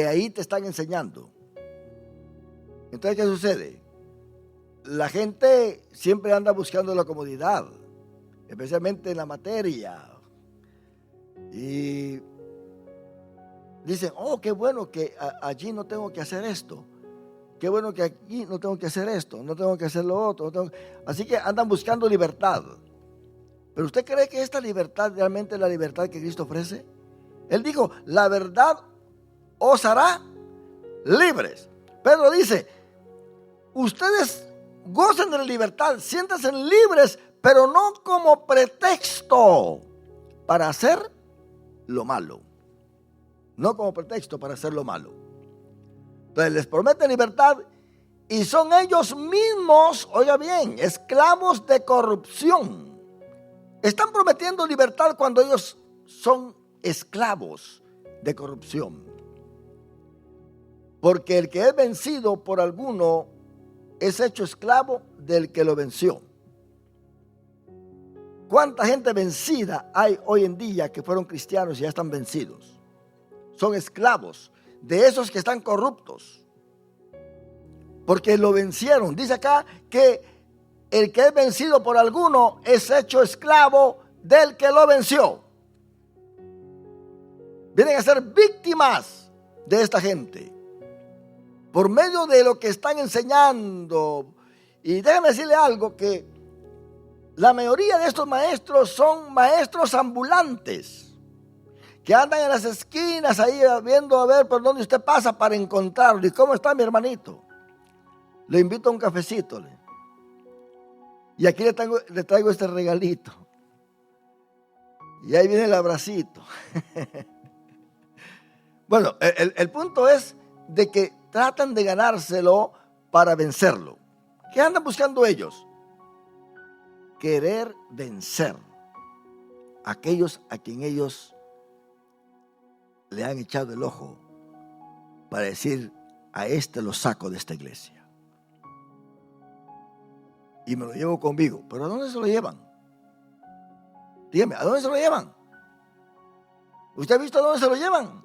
ahí te están enseñando. Entonces, ¿qué sucede? La gente siempre anda buscando la comodidad, especialmente en la materia. Y dicen, oh, qué bueno que allí no tengo que hacer esto. Qué bueno que aquí no tengo que hacer esto, no tengo que hacer lo otro. Así que andan buscando libertad. ¿Pero usted cree que esta libertad realmente es la libertad que Cristo ofrece? Él dijo, la verdad os hará libres. Pedro dice, ustedes gocen de la libertad, siéntanse libres, pero no como pretexto para hacer lo malo. No como pretexto para hacer lo malo. Entonces les prometen libertad y son ellos mismos, oiga bien, esclavos de corrupción. Están prometiendo libertad cuando ellos son esclavos de corrupción. Porque el que es vencido por alguno es hecho esclavo del que lo venció. ¿Cuánta gente vencida hay hoy en día que fueron cristianos y ya están vencidos? Son esclavos de esos que están corruptos. Porque lo vencieron. Dice acá que el que es vencido por alguno es hecho esclavo del que lo venció. Vienen a ser víctimas de esta gente por medio de lo que están enseñando. Y déjame decirle algo, que la mayoría de estos maestros son maestros ambulantes que andan en las esquinas ahí viendo a ver por dónde usted pasa para encontrarlo. ¿Y cómo está mi hermanito? Le invito a un cafecito. Y aquí le traigo este regalito. Y ahí viene el abracito. Bueno, el punto es de que tratan de ganárselo para vencerlo. ¿Qué andan buscando ellos? Querer vencer a aquellos a quien ellos le han echado el ojo para decir, a este lo saco de esta iglesia y me lo llevo conmigo. ¿Pero a dónde se lo llevan? Dígame, ¿a dónde se lo llevan? ¿Usted ha visto a dónde se lo llevan?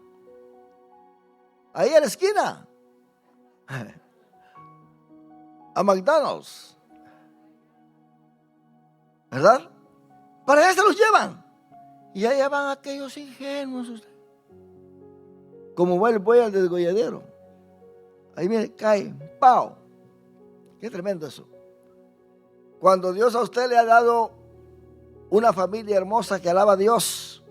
Ahí a la esquina. A McDonald's. ¿Verdad? Para allá se los llevan. Y allá van aquellos ingenuos. Como va el buey al desgolladero. Ahí viene, cae, ¡pau! Qué tremendo eso. Cuando Dios a usted le ha dado una familia hermosa que alaba a Dios,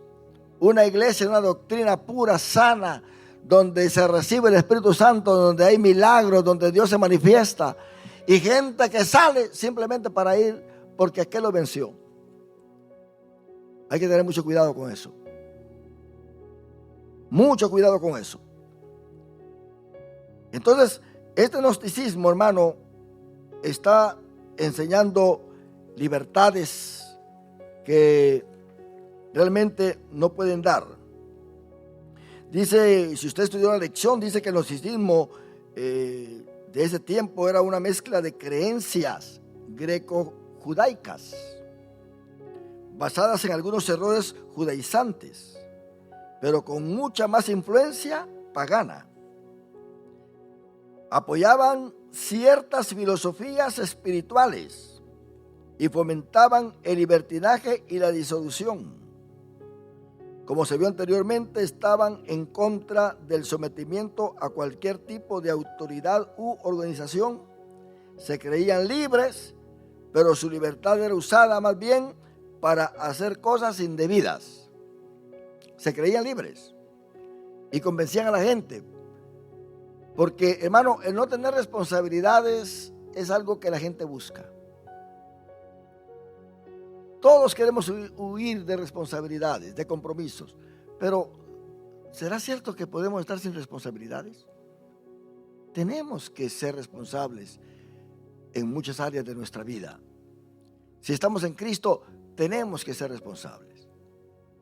una iglesia, una doctrina pura, sana, donde se recibe el Espíritu Santo, donde hay milagros, donde Dios se manifiesta, y gente que sale simplemente para ir porque aquel lo venció. Hay que tener mucho cuidado con eso. Mucho cuidado con eso. Entonces, este gnosticismo, hermano, está enseñando libertades que realmente no pueden dar. Dice, si usted estudió la lección, dice que el gnosticismo de ese tiempo era una mezcla de creencias greco-judaicas, basadas en algunos errores judaizantes, pero con mucha más influencia pagana. Apoyaban ciertas filosofías espirituales y fomentaban el libertinaje y la disolución. Como se vio anteriormente, estaban en contra del sometimiento a cualquier tipo de autoridad u organización. Se creían libres, pero su libertad era usada más bien para hacer cosas indebidas. Se creían libres y convencían a la gente. Porque, hermano, el no tener responsabilidades es algo que la gente busca. Todos queremos huir de responsabilidades, de compromisos. Pero, ¿será cierto que podemos estar sin responsabilidades? Tenemos que ser responsables en muchas áreas de nuestra vida. Si estamos en Cristo, tenemos que ser responsables.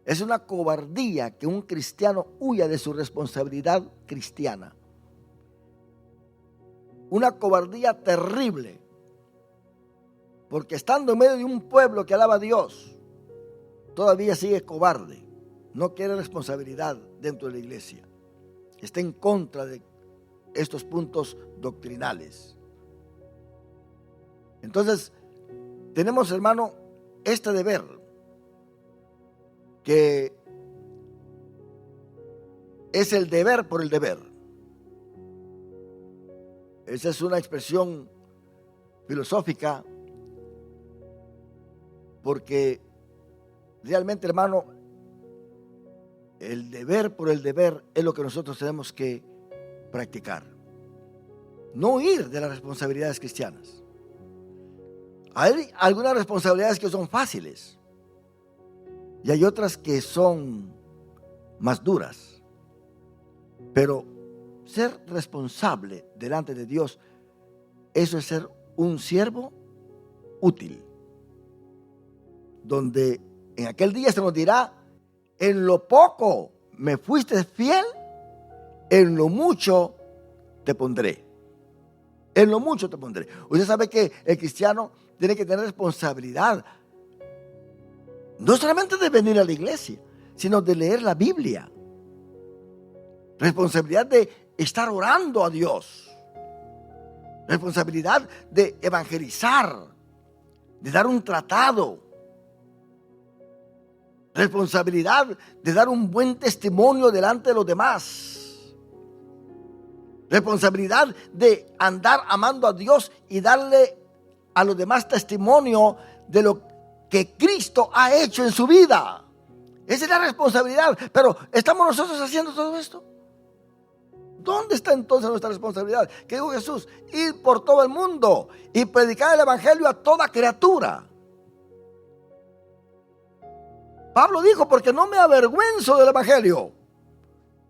Es una cobardía que un cristiano huya de su responsabilidad cristiana. Una cobardía terrible. Porque estando en medio de un pueblo que alaba a Dios, todavía sigue cobarde. No quiere responsabilidad dentro de la iglesia. Está en contra de estos puntos doctrinales. Entonces, tenemos, hermano, este deber, que es el deber por el deber. Esa es una expresión filosófica, porque realmente, hermano, el deber por el deber es lo que nosotros tenemos que practicar. No huir de las responsabilidades cristianas. Hay algunas responsabilidades que son fáciles y hay otras que son más duras. Pero ser responsable delante de Dios, eso es ser un siervo útil. Donde en aquel día se nos dirá: en lo poco me fuiste fiel, en lo mucho te pondré. En lo mucho te pondré. Usted sabe que el cristiano tiene que tener responsabilidad, no solamente de venir a la iglesia, sino de leer la Biblia. Responsabilidad de estar orando a Dios. Responsabilidad de evangelizar, de dar un tratado. Responsabilidad de dar un buen testimonio delante de los demás. Responsabilidad de andar amando a Dios y darle a los demás testimonio de lo que Cristo ha hecho en su vida. Esa es la responsabilidad. Pero ¿estamos nosotros haciendo todo esto? ¿Dónde está entonces nuestra responsabilidad? ¿Qué dijo Jesús? Ir por todo el mundo y predicar el evangelio a toda criatura. Pablo dijo: porque no me avergüenzo del evangelio,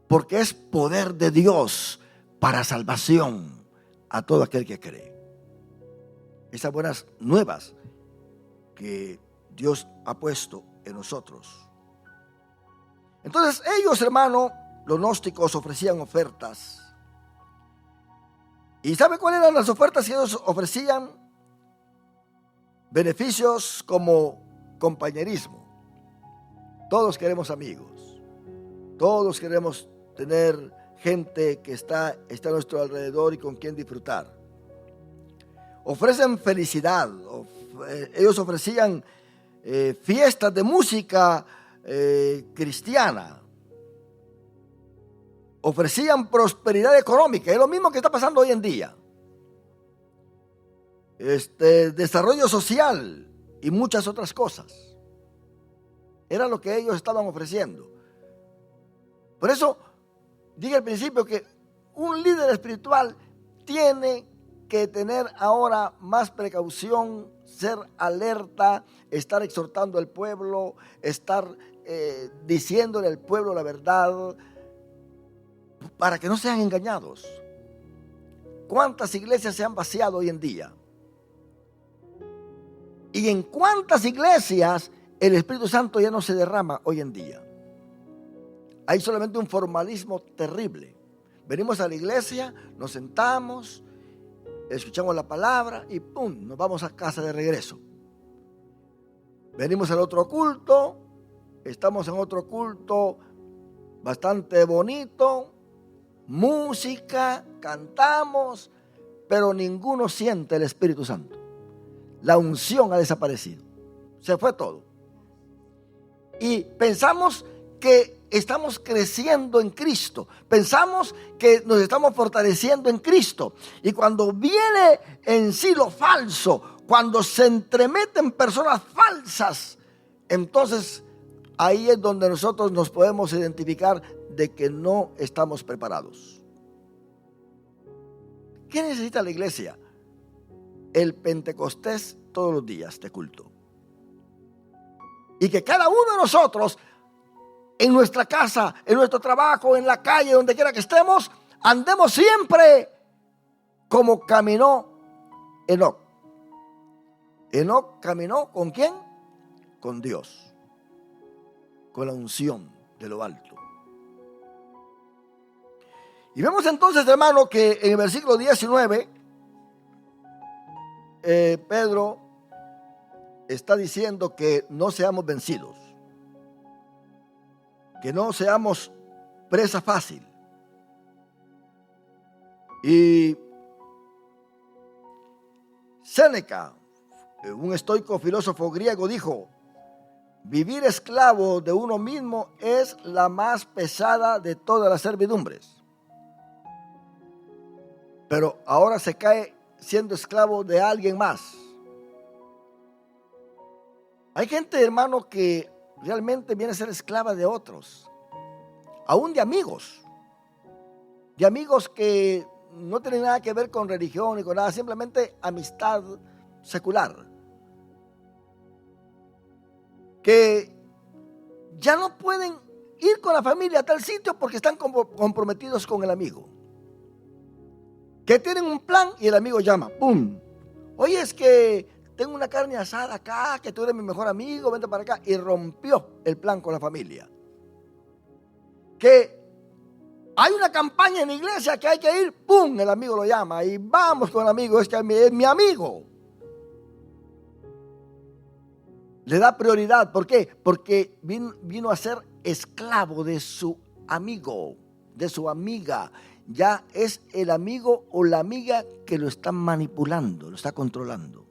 porque es poder de Dios para salvación a todo aquel que cree. Esas buenas nuevas que Dios ha puesto en nosotros. Entonces ellos, hermano, los gnósticos, ofrecían ofertas. ¿Y sabe cuáles eran las ofertas que ellos ofrecían? Beneficios como compañerismo. Todos queremos amigos. Todos queremos tener gente que está a nuestro alrededor y con quien disfrutar. Ofrecen felicidad. Ellos ofrecían fiestas de música cristiana. Ofrecían prosperidad económica. Es lo mismo que está pasando hoy en día. Desarrollo social y muchas otras cosas. Era lo que ellos estaban ofreciendo. Por eso dije al principio que un líder espiritual tiene que tener ahora más precaución, ser alerta, estar exhortando al pueblo, estar diciéndole al pueblo la verdad, para que no sean engañados. ¿Cuántas iglesias se han vaciado hoy en día? ¿Y en cuántas iglesias el Espíritu Santo ya no se derrama hoy en día? Hay solamente un formalismo terrible. Venimos a la iglesia, nos sentamos, escuchamos la palabra y ¡pum!, nos vamos a casa de regreso. Venimos al otro culto, estamos en otro culto bastante bonito, música, cantamos, pero ninguno siente el Espíritu Santo. La unción ha desaparecido. Se fue todo. Y pensamos que estamos creciendo en Cristo. Pensamos que nos estamos fortaleciendo en Cristo. Y cuando viene en sí lo falso, cuando se entremeten personas falsas, entonces ahí es donde nosotros nos podemos identificar de que no estamos preparados. ¿Qué necesita la iglesia? El Pentecostés todos los días de culto. Y que cada uno de nosotros, en nuestra casa, en nuestro trabajo, en la calle, donde quiera que estemos, andemos siempre como caminó Enoc. Enoc caminó ¿con quién? Con Dios, con la unción de lo alto. Y vemos entonces, hermano, que en el versículo 19, Pedro está diciendo que no seamos vencidos, que no seamos presa fácil. Y Séneca, un estoico filósofo griego, dijo: vivir esclavo de uno mismo es la más pesada de todas las servidumbres. Pero ahora se cae siendo esclavo de alguien más. Hay gente, hermano, que realmente viene a ser esclava de otros, aún de amigos que no tienen nada que ver con religión ni con nada, simplemente amistad secular, que ya no pueden ir con la familia a tal sitio porque están comprometidos con el amigo, que tienen un plan y el amigo llama, ¡pum! Oye, es que tengo una carne asada acá, que tú eres mi mejor amigo, vente para acá, y rompió el plan con la familia. Que hay una campaña en la iglesia que hay que ir, ¡pum! El amigo lo llama y vamos con el amigo, es que es mi amigo. Le da prioridad, ¿por qué? Porque vino a ser esclavo de su amigo, de su amiga. Ya es el amigo o la amiga que lo está manipulando, lo está controlando.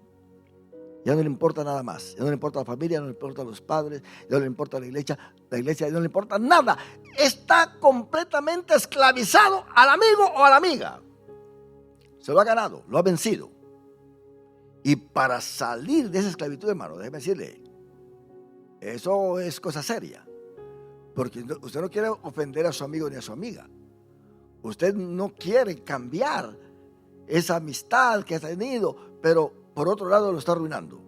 Ya no le importa nada más, ya no le importa la familia, ya no le importa los padres, ya no le importa la iglesia ya no le importa nada. Está completamente esclavizado al amigo o a la amiga. Se lo ha ganado, lo ha vencido. Y para salir de esa esclavitud, hermano, déjeme decirle, eso es cosa seria. Porque usted no quiere ofender a su amigo ni a su amiga. Usted no quiere cambiar esa amistad que ha tenido, pero por otro lado lo está arruinando.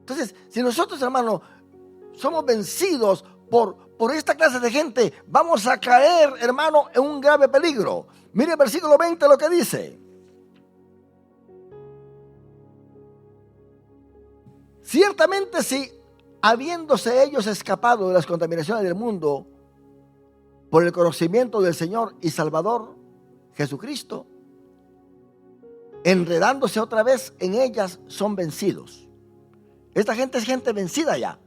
Entonces, si nosotros, hermano, somos vencidos por esta clase de gente, vamos a caer, hermano, en un grave peligro. Mire el versículo 20 lo que dice. Ciertamente, si habiéndose ellos escapado de las contaminaciones del mundo por el conocimiento del Señor y Salvador Jesucristo, enredándose otra vez en ellas, son vencidos. Esta gente es gente vencida ya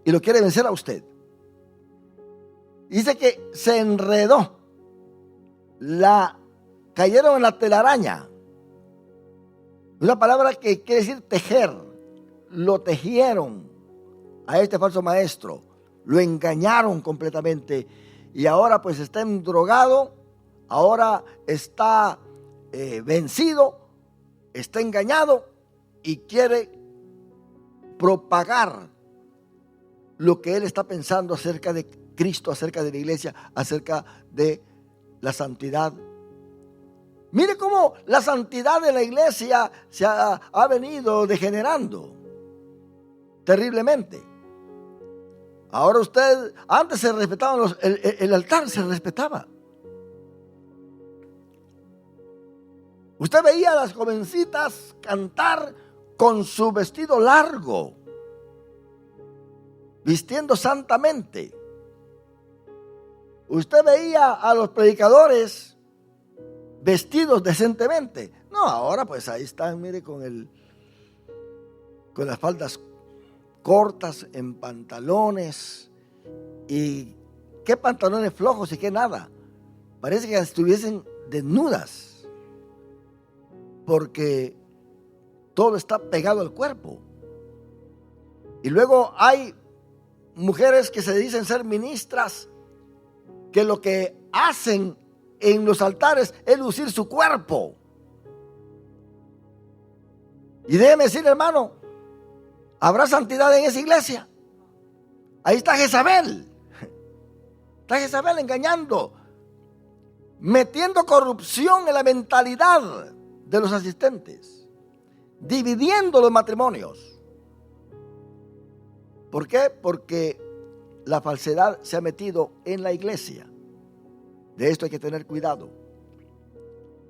y lo quiere vencer a usted. Dice que se enredó, cayeron en la telaraña, una palabra que quiere decir tejer. Lo tejieron a este falso maestro, lo engañaron completamente y ahora pues está endrogado, ahora está vencido, está engañado y quiere propagar lo que él está pensando acerca de Cristo, acerca de la iglesia, acerca de la santidad. Mire cómo la santidad de la iglesia se ha venido degenerando terriblemente. Ahora usted, antes se respetaban el altar se respetaba. Usted veía a las jovencitas cantar con su vestido largo, vistiendo santamente. Usted veía a los predicadores vestidos decentemente. No, ahora pues ahí están, mire, con las faldas cortas, en pantalones. ¿Y qué pantalones flojos y qué nada? Parece que estuviesen desnudas, porque todo está pegado al cuerpo. Y luego hay mujeres que se dicen ser ministras, que lo que hacen en los altares es lucir su cuerpo. Y déjeme decir, hermano, ¿habrá santidad en esa iglesia? Ahí está Jezabel. Está Jezabel engañando, metiendo corrupción en la mentalidad de los asistentes, dividiendo los matrimonios. ¿Por qué? Porque la falsedad se ha metido en la iglesia. De esto hay que tener cuidado.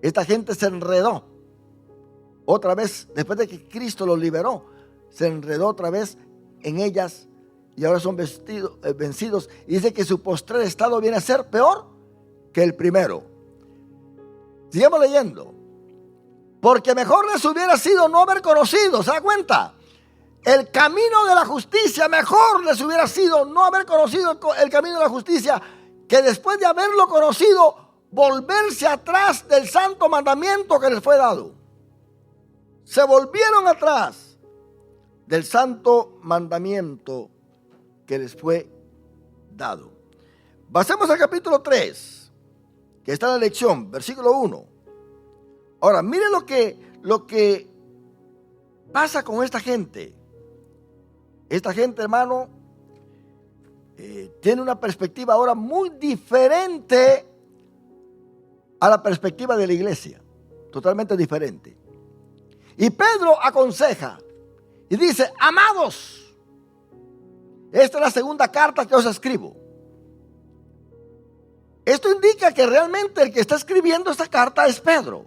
Esta gente se enredó otra vez, después de que Cristo los liberó, se enredó otra vez en ellas y ahora son vencidos. Y dice que su postrer estado viene a ser peor que el primero. Sigamos leyendo. Porque mejor les hubiera sido no haber conocido, ¿se da cuenta? El camino de la justicia, mejor les hubiera sido no haber conocido el camino de la justicia, que después de haberlo conocido, volverse atrás del santo mandamiento que les fue dado. Se volvieron atrás del santo mandamiento que les fue dado. Pasemos al capítulo 3, que está en la lección, versículo 1. Ahora, miren lo que pasa con esta gente. Esta gente, hermano, tiene una perspectiva ahora muy diferente a la perspectiva de la iglesia. Totalmente diferente. Y Pedro aconseja y dice: amados, esta es la segunda carta que os escribo. Esto indica que realmente el que está escribiendo esta carta es Pedro.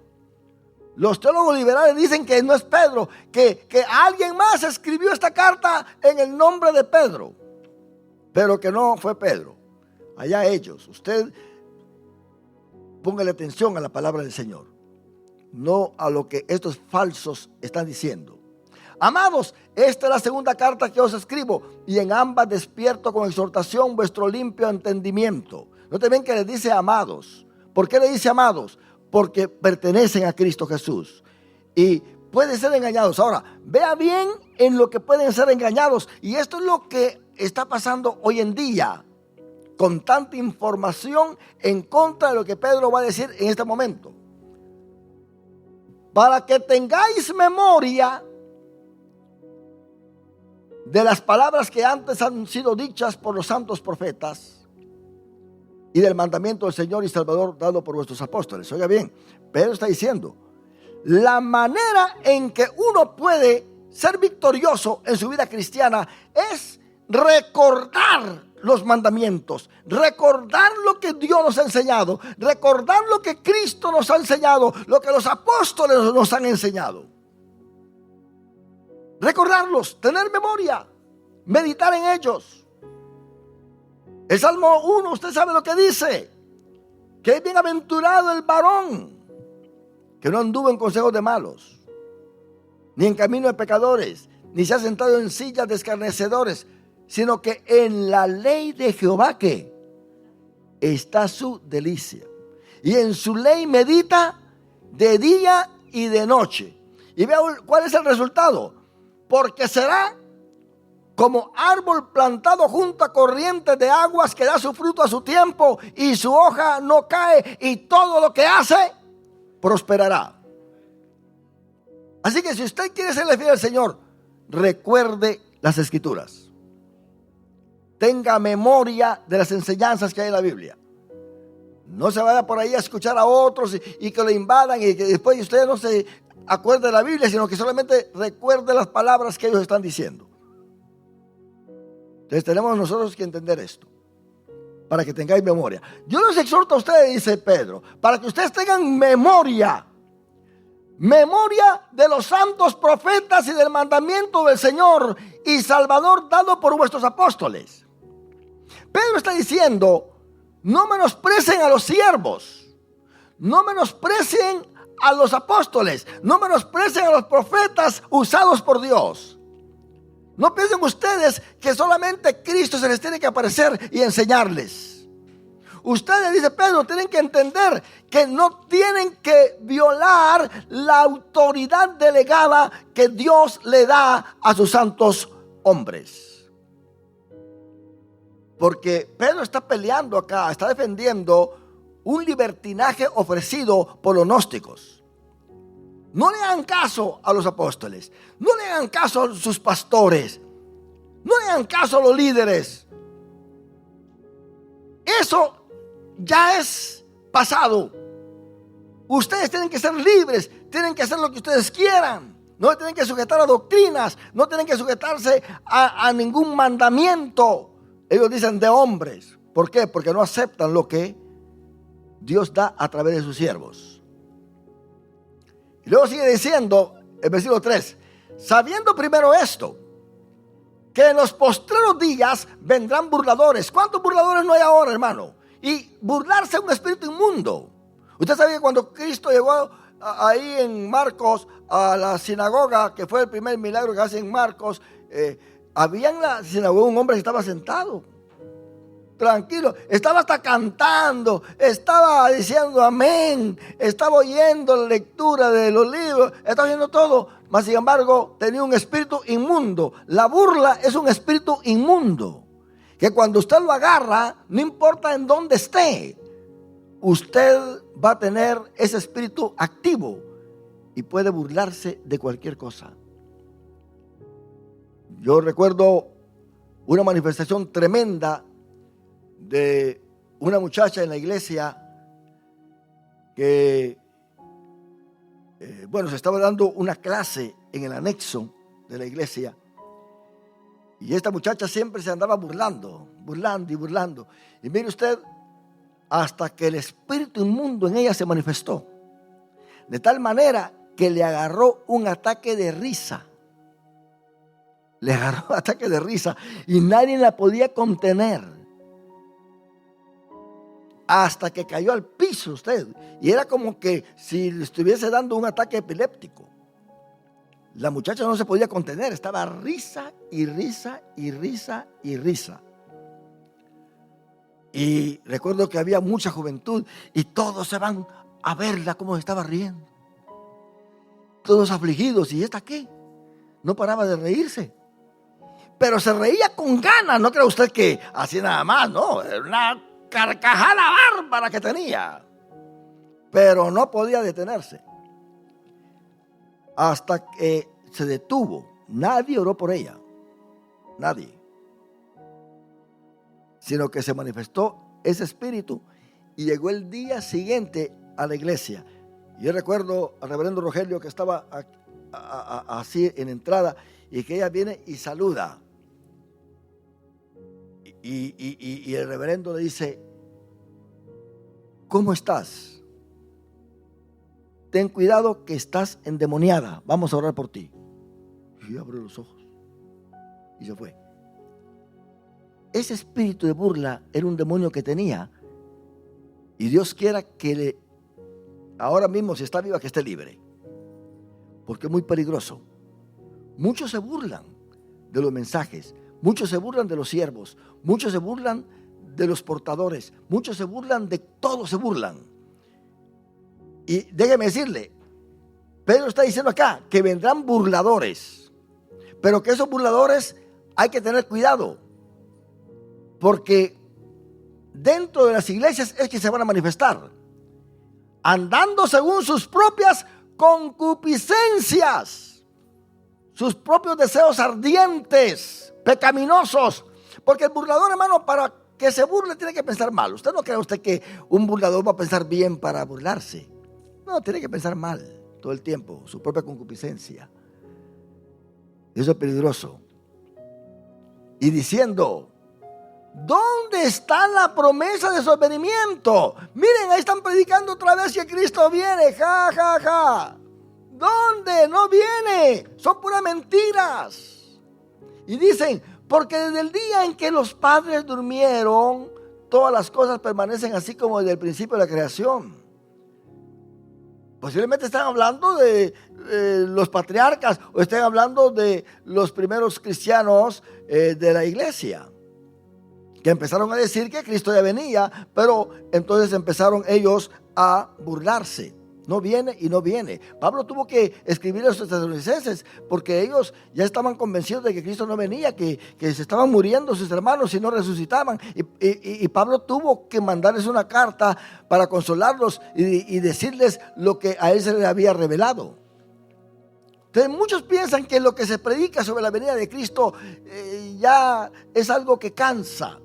Los teólogos liberales dicen que no es Pedro, que alguien más escribió esta carta en el nombre de Pedro, pero que no fue Pedro. Allá ellos. Usted póngale atención a la palabra del Señor, no a lo que estos falsos están diciendo. Amados, esta es la segunda carta que os escribo, y en ambas despierto con exhortación vuestro limpio entendimiento. Noten bien que les dice amados. ¿Por qué le dice amados? Porque pertenecen a Cristo Jesús y pueden ser engañados. Ahora, vea bien en lo que pueden ser engañados, y esto es lo que está pasando hoy en día, con tanta información en contra de lo que Pedro va a decir en este momento. Para que tengáis memoria de las palabras que antes han sido dichas por los santos profetas, y del mandamiento del Señor y Salvador dado por vuestros apóstoles. Oiga bien, Pedro está diciendo: la manera en que uno puede ser victorioso en su vida cristiana es recordar los mandamientos, recordar lo que Dios nos ha enseñado, recordar lo que Cristo nos ha enseñado, lo que los apóstoles nos han enseñado. Recordarlos, tener memoria, meditar en ellos. El Salmo 1, usted sabe lo que dice: que es bienaventurado el varón que no anduvo en consejos de malos, ni en camino de pecadores, ni se ha sentado en sillas de escarnecedores, sino que en la ley de Jehová que está su delicia, y en su ley medita de día y de noche. Y vea cuál es el resultado: porque será como árbol plantado junto a corrientes de aguas, que da su fruto a su tiempo, y su hoja no cae, y todo lo que hace prosperará. Así que si usted quiere serle fiel al Señor, recuerde las Escrituras. Tenga memoria de las enseñanzas que hay en la Biblia. No se vaya por ahí a escuchar a otros y que lo invadan, y que después usted no se acuerde de la Biblia, sino que solamente recuerde las palabras que ellos están diciendo. Entonces tenemos nosotros que entender esto, para que tengáis memoria. Yo los exhorto a ustedes, dice Pedro, para que ustedes tengan memoria de los santos profetas y del mandamiento del Señor y Salvador dado por vuestros apóstoles. Pedro está diciendo: no menosprecien a los siervos, no menosprecien a los apóstoles, no menosprecien a los profetas usados por Dios. No piensen ustedes que solamente Cristo se les tiene que aparecer y enseñarles. Ustedes, dice Pedro, tienen que entender que no tienen que violar la autoridad delegada que Dios le da a sus santos hombres. Porque Pedro está peleando acá, está defendiendo un libertinaje ofrecido por los gnósticos. No le hagan caso a los apóstoles, no le hagan caso a sus pastores, no le hagan caso a los líderes. Eso ya es pasado. Ustedes tienen que ser libres, tienen que hacer lo que ustedes quieran. No tienen que sujetar a doctrinas, no tienen que sujetarse a ningún mandamiento. Ellos dicen de hombres. ¿Por qué? Porque no aceptan lo que Dios da a través de sus siervos. Y luego sigue diciendo el versículo 3: sabiendo primero esto, que en los postreros días vendrán burladores. ¿Cuántos burladores no hay ahora, hermano? Y burlarse es un espíritu inmundo. Usted sabe que cuando Cristo llegó ahí en Marcos a la sinagoga, que fue el primer milagro que hace en Marcos, había en la sinagoga un hombre que estaba sentado. tranquilo, estaba hasta cantando, estaba diciendo amén, estaba oyendo la lectura de los libros, estaba oyendo todo, mas sin embargo tenía un espíritu inmundo. La burla es un espíritu inmundo, que cuando usted lo agarra, no importa en dónde esté, usted va a tener ese espíritu activo y puede burlarse de cualquier cosa. Yo recuerdo una manifestación tremenda de una muchacha en la iglesia que, se estaba dando una clase en el anexo de la iglesia. Y esta muchacha siempre se andaba burlando. Y mire usted, hasta que el espíritu inmundo en ella se manifestó. De tal manera que le agarró un ataque de risa. Y nadie la podía contener. Hasta que cayó al piso usted. Y era como que si le estuviese dando un ataque epiléptico. La muchacha no se podía contener. Estaba risa. Y recuerdo que había mucha juventud. Y todos se van a verla como estaba riendo. Todos afligidos. ¿Y esta qué? No paraba de reírse. Pero se reía con ganas. No crea usted que así nada más, no. Era una carcajada bárbara que tenía. Pero no podía detenerse. Hasta que se detuvo. Nadie oró por ella. Nadie. Sino que se manifestó ese espíritu. Y llegó el día siguiente a la iglesia. Yo recuerdo al reverendo Rogelio que estaba así en entrada. Y que ella viene y saluda. Y el reverendo le dice: ¿cómo estás? Ten cuidado que estás endemoniada. Vamos a orar por ti. Y abrió los ojos. Y se fue. Ese espíritu de burla era un demonio que tenía. Y Dios quiera que ahora mismo, si está viva, que esté libre. Porque es muy peligroso. Muchos se burlan de los mensajes, muchos se burlan de los siervos, muchos se burlan de los portadores, muchos se burlan de todos, se burlan. Y déjeme decirle, Pedro está diciendo acá que vendrán burladores, pero que esos burladores hay que tener cuidado, porque dentro de las iglesias es que se van a manifestar, andando según sus propias concupiscencias. Sus propios deseos ardientes, pecaminosos. Porque el burlador, hermano, para que se burle tiene que pensar mal. Usted no cree que un burlador va a pensar bien para burlarse. No, tiene que pensar mal todo el tiempo. Su propia concupiscencia. Eso es peligroso. Y diciendo: ¿dónde está la promesa de su advenimiento? Miren, ahí están predicando otra vez que Cristo viene. Ja. ¿Dónde? No viene. Son puras mentiras. Y dicen: porque desde el día en que los padres durmieron, todas las cosas permanecen así como desde el principio de la creación. Posiblemente están hablando de los patriarcas, o estén hablando de los primeros cristianos de la iglesia, que empezaron a decir que Cristo ya venía, pero entonces empezaron ellos a burlarse. No viene y no viene. Pablo tuvo que escribir a los tesalonicenses porque ellos ya estaban convencidos de que Cristo no venía, que se estaban muriendo sus hermanos y no resucitaban. Y Pablo tuvo que mandarles una carta para consolarlos y decirles lo que a él se le había revelado. Entonces muchos piensan que lo que se predica sobre la venida de Cristo ya es algo que cansa.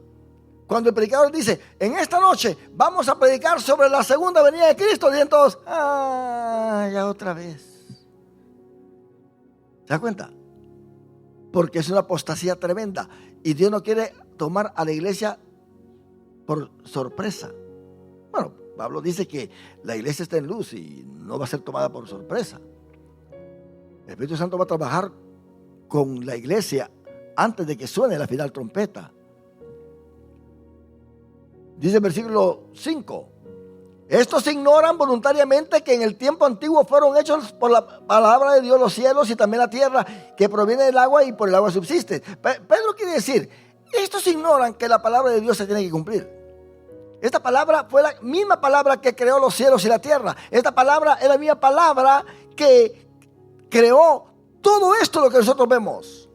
Cuando el predicador dice: en esta noche vamos a predicar sobre la segunda venida de Cristo, dicen todos: ya otra vez. ¿Se da cuenta? Porque es una apostasía tremenda. Y Dios no quiere tomar a la iglesia por sorpresa. Bueno, Pablo dice que la iglesia está en luz y no va a ser tomada por sorpresa. El Espíritu Santo va a trabajar con la iglesia antes de que suene la final trompeta. Dice el versículo 5: estos ignoran voluntariamente que en el tiempo antiguo fueron hechos por la palabra de Dios los cielos y también la tierra, que proviene del agua y por el agua subsiste. Pedro quiere decir: Estos ignoran que la palabra de Dios se tiene que cumplir. Esta palabra fue la misma palabra que creó los cielos y la tierra. Esta palabra es la misma palabra que creó todo esto lo que nosotros vemos.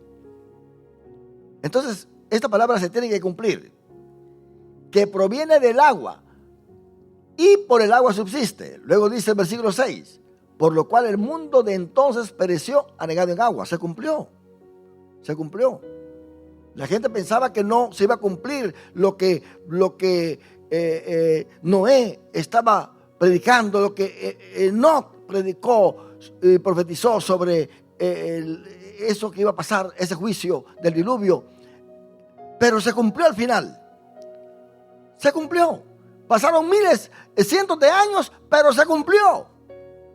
Entonces, esta palabra se tiene que cumplir. Que proviene del agua y por el agua subsiste. Luego dice el versículo 6, por lo cual el mundo de entonces pereció anegado en agua. Se cumplió. Se cumplió. La gente pensaba que no se iba a cumplir lo que Noé estaba predicando, lo que Enoc predicó y profetizó sobre eso que iba a pasar, ese juicio del diluvio. Pero se cumplió al final. Se cumplió. Pasaron miles, cientos de años, pero se cumplió.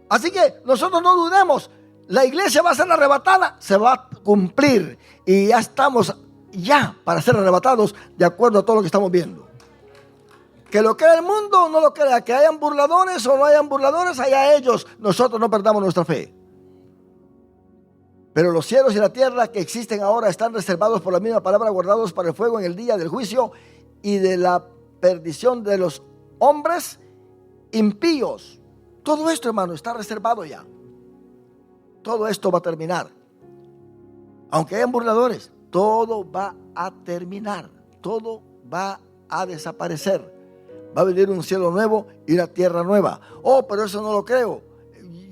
Así que nosotros no dudemos. La iglesia va a ser arrebatada, se va a cumplir. Y ya estamos para ser arrebatados de acuerdo a todo lo que estamos viendo. Que lo crea el mundo o no lo crea, que hayan burladores o no hayan burladores, allá ellos. Nosotros no perdamos nuestra fe. Pero los cielos y la tierra que existen ahora están reservados por la misma palabra, guardados para el fuego en el día del juicio y de la perdición de los hombres impíos. Todo esto, hermano, está reservado ya. Todo esto va a terminar. Aunque hayan burladores, todo va a terminar. Todo va a desaparecer. Va a venir un cielo nuevo y una tierra nueva. Oh, pero eso no lo creo.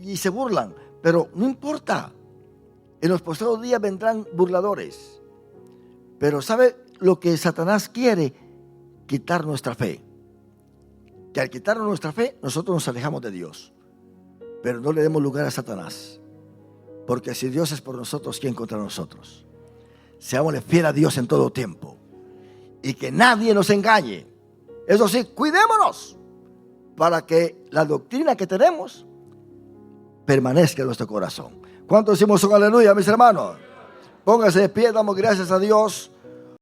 Y se burlan. Pero no importa. En los postreros días vendrán burladores. Pero ¿sabe lo que Satanás quiere? Quitar nuestra fe. Que al quitarnos nuestra fe, nosotros nos alejamos de Dios. Pero no le demos lugar a Satanás. Porque si Dios es por nosotros, ¿quién contra nosotros? Seámosle fiel a Dios en todo tiempo. Y que nadie nos engañe. Eso sí, cuidémonos para que la doctrina que tenemos permanezca en nuestro corazón. ¿Cuántos decimos un aleluya, mis hermanos? Póngase de pie, damos gracias a Dios.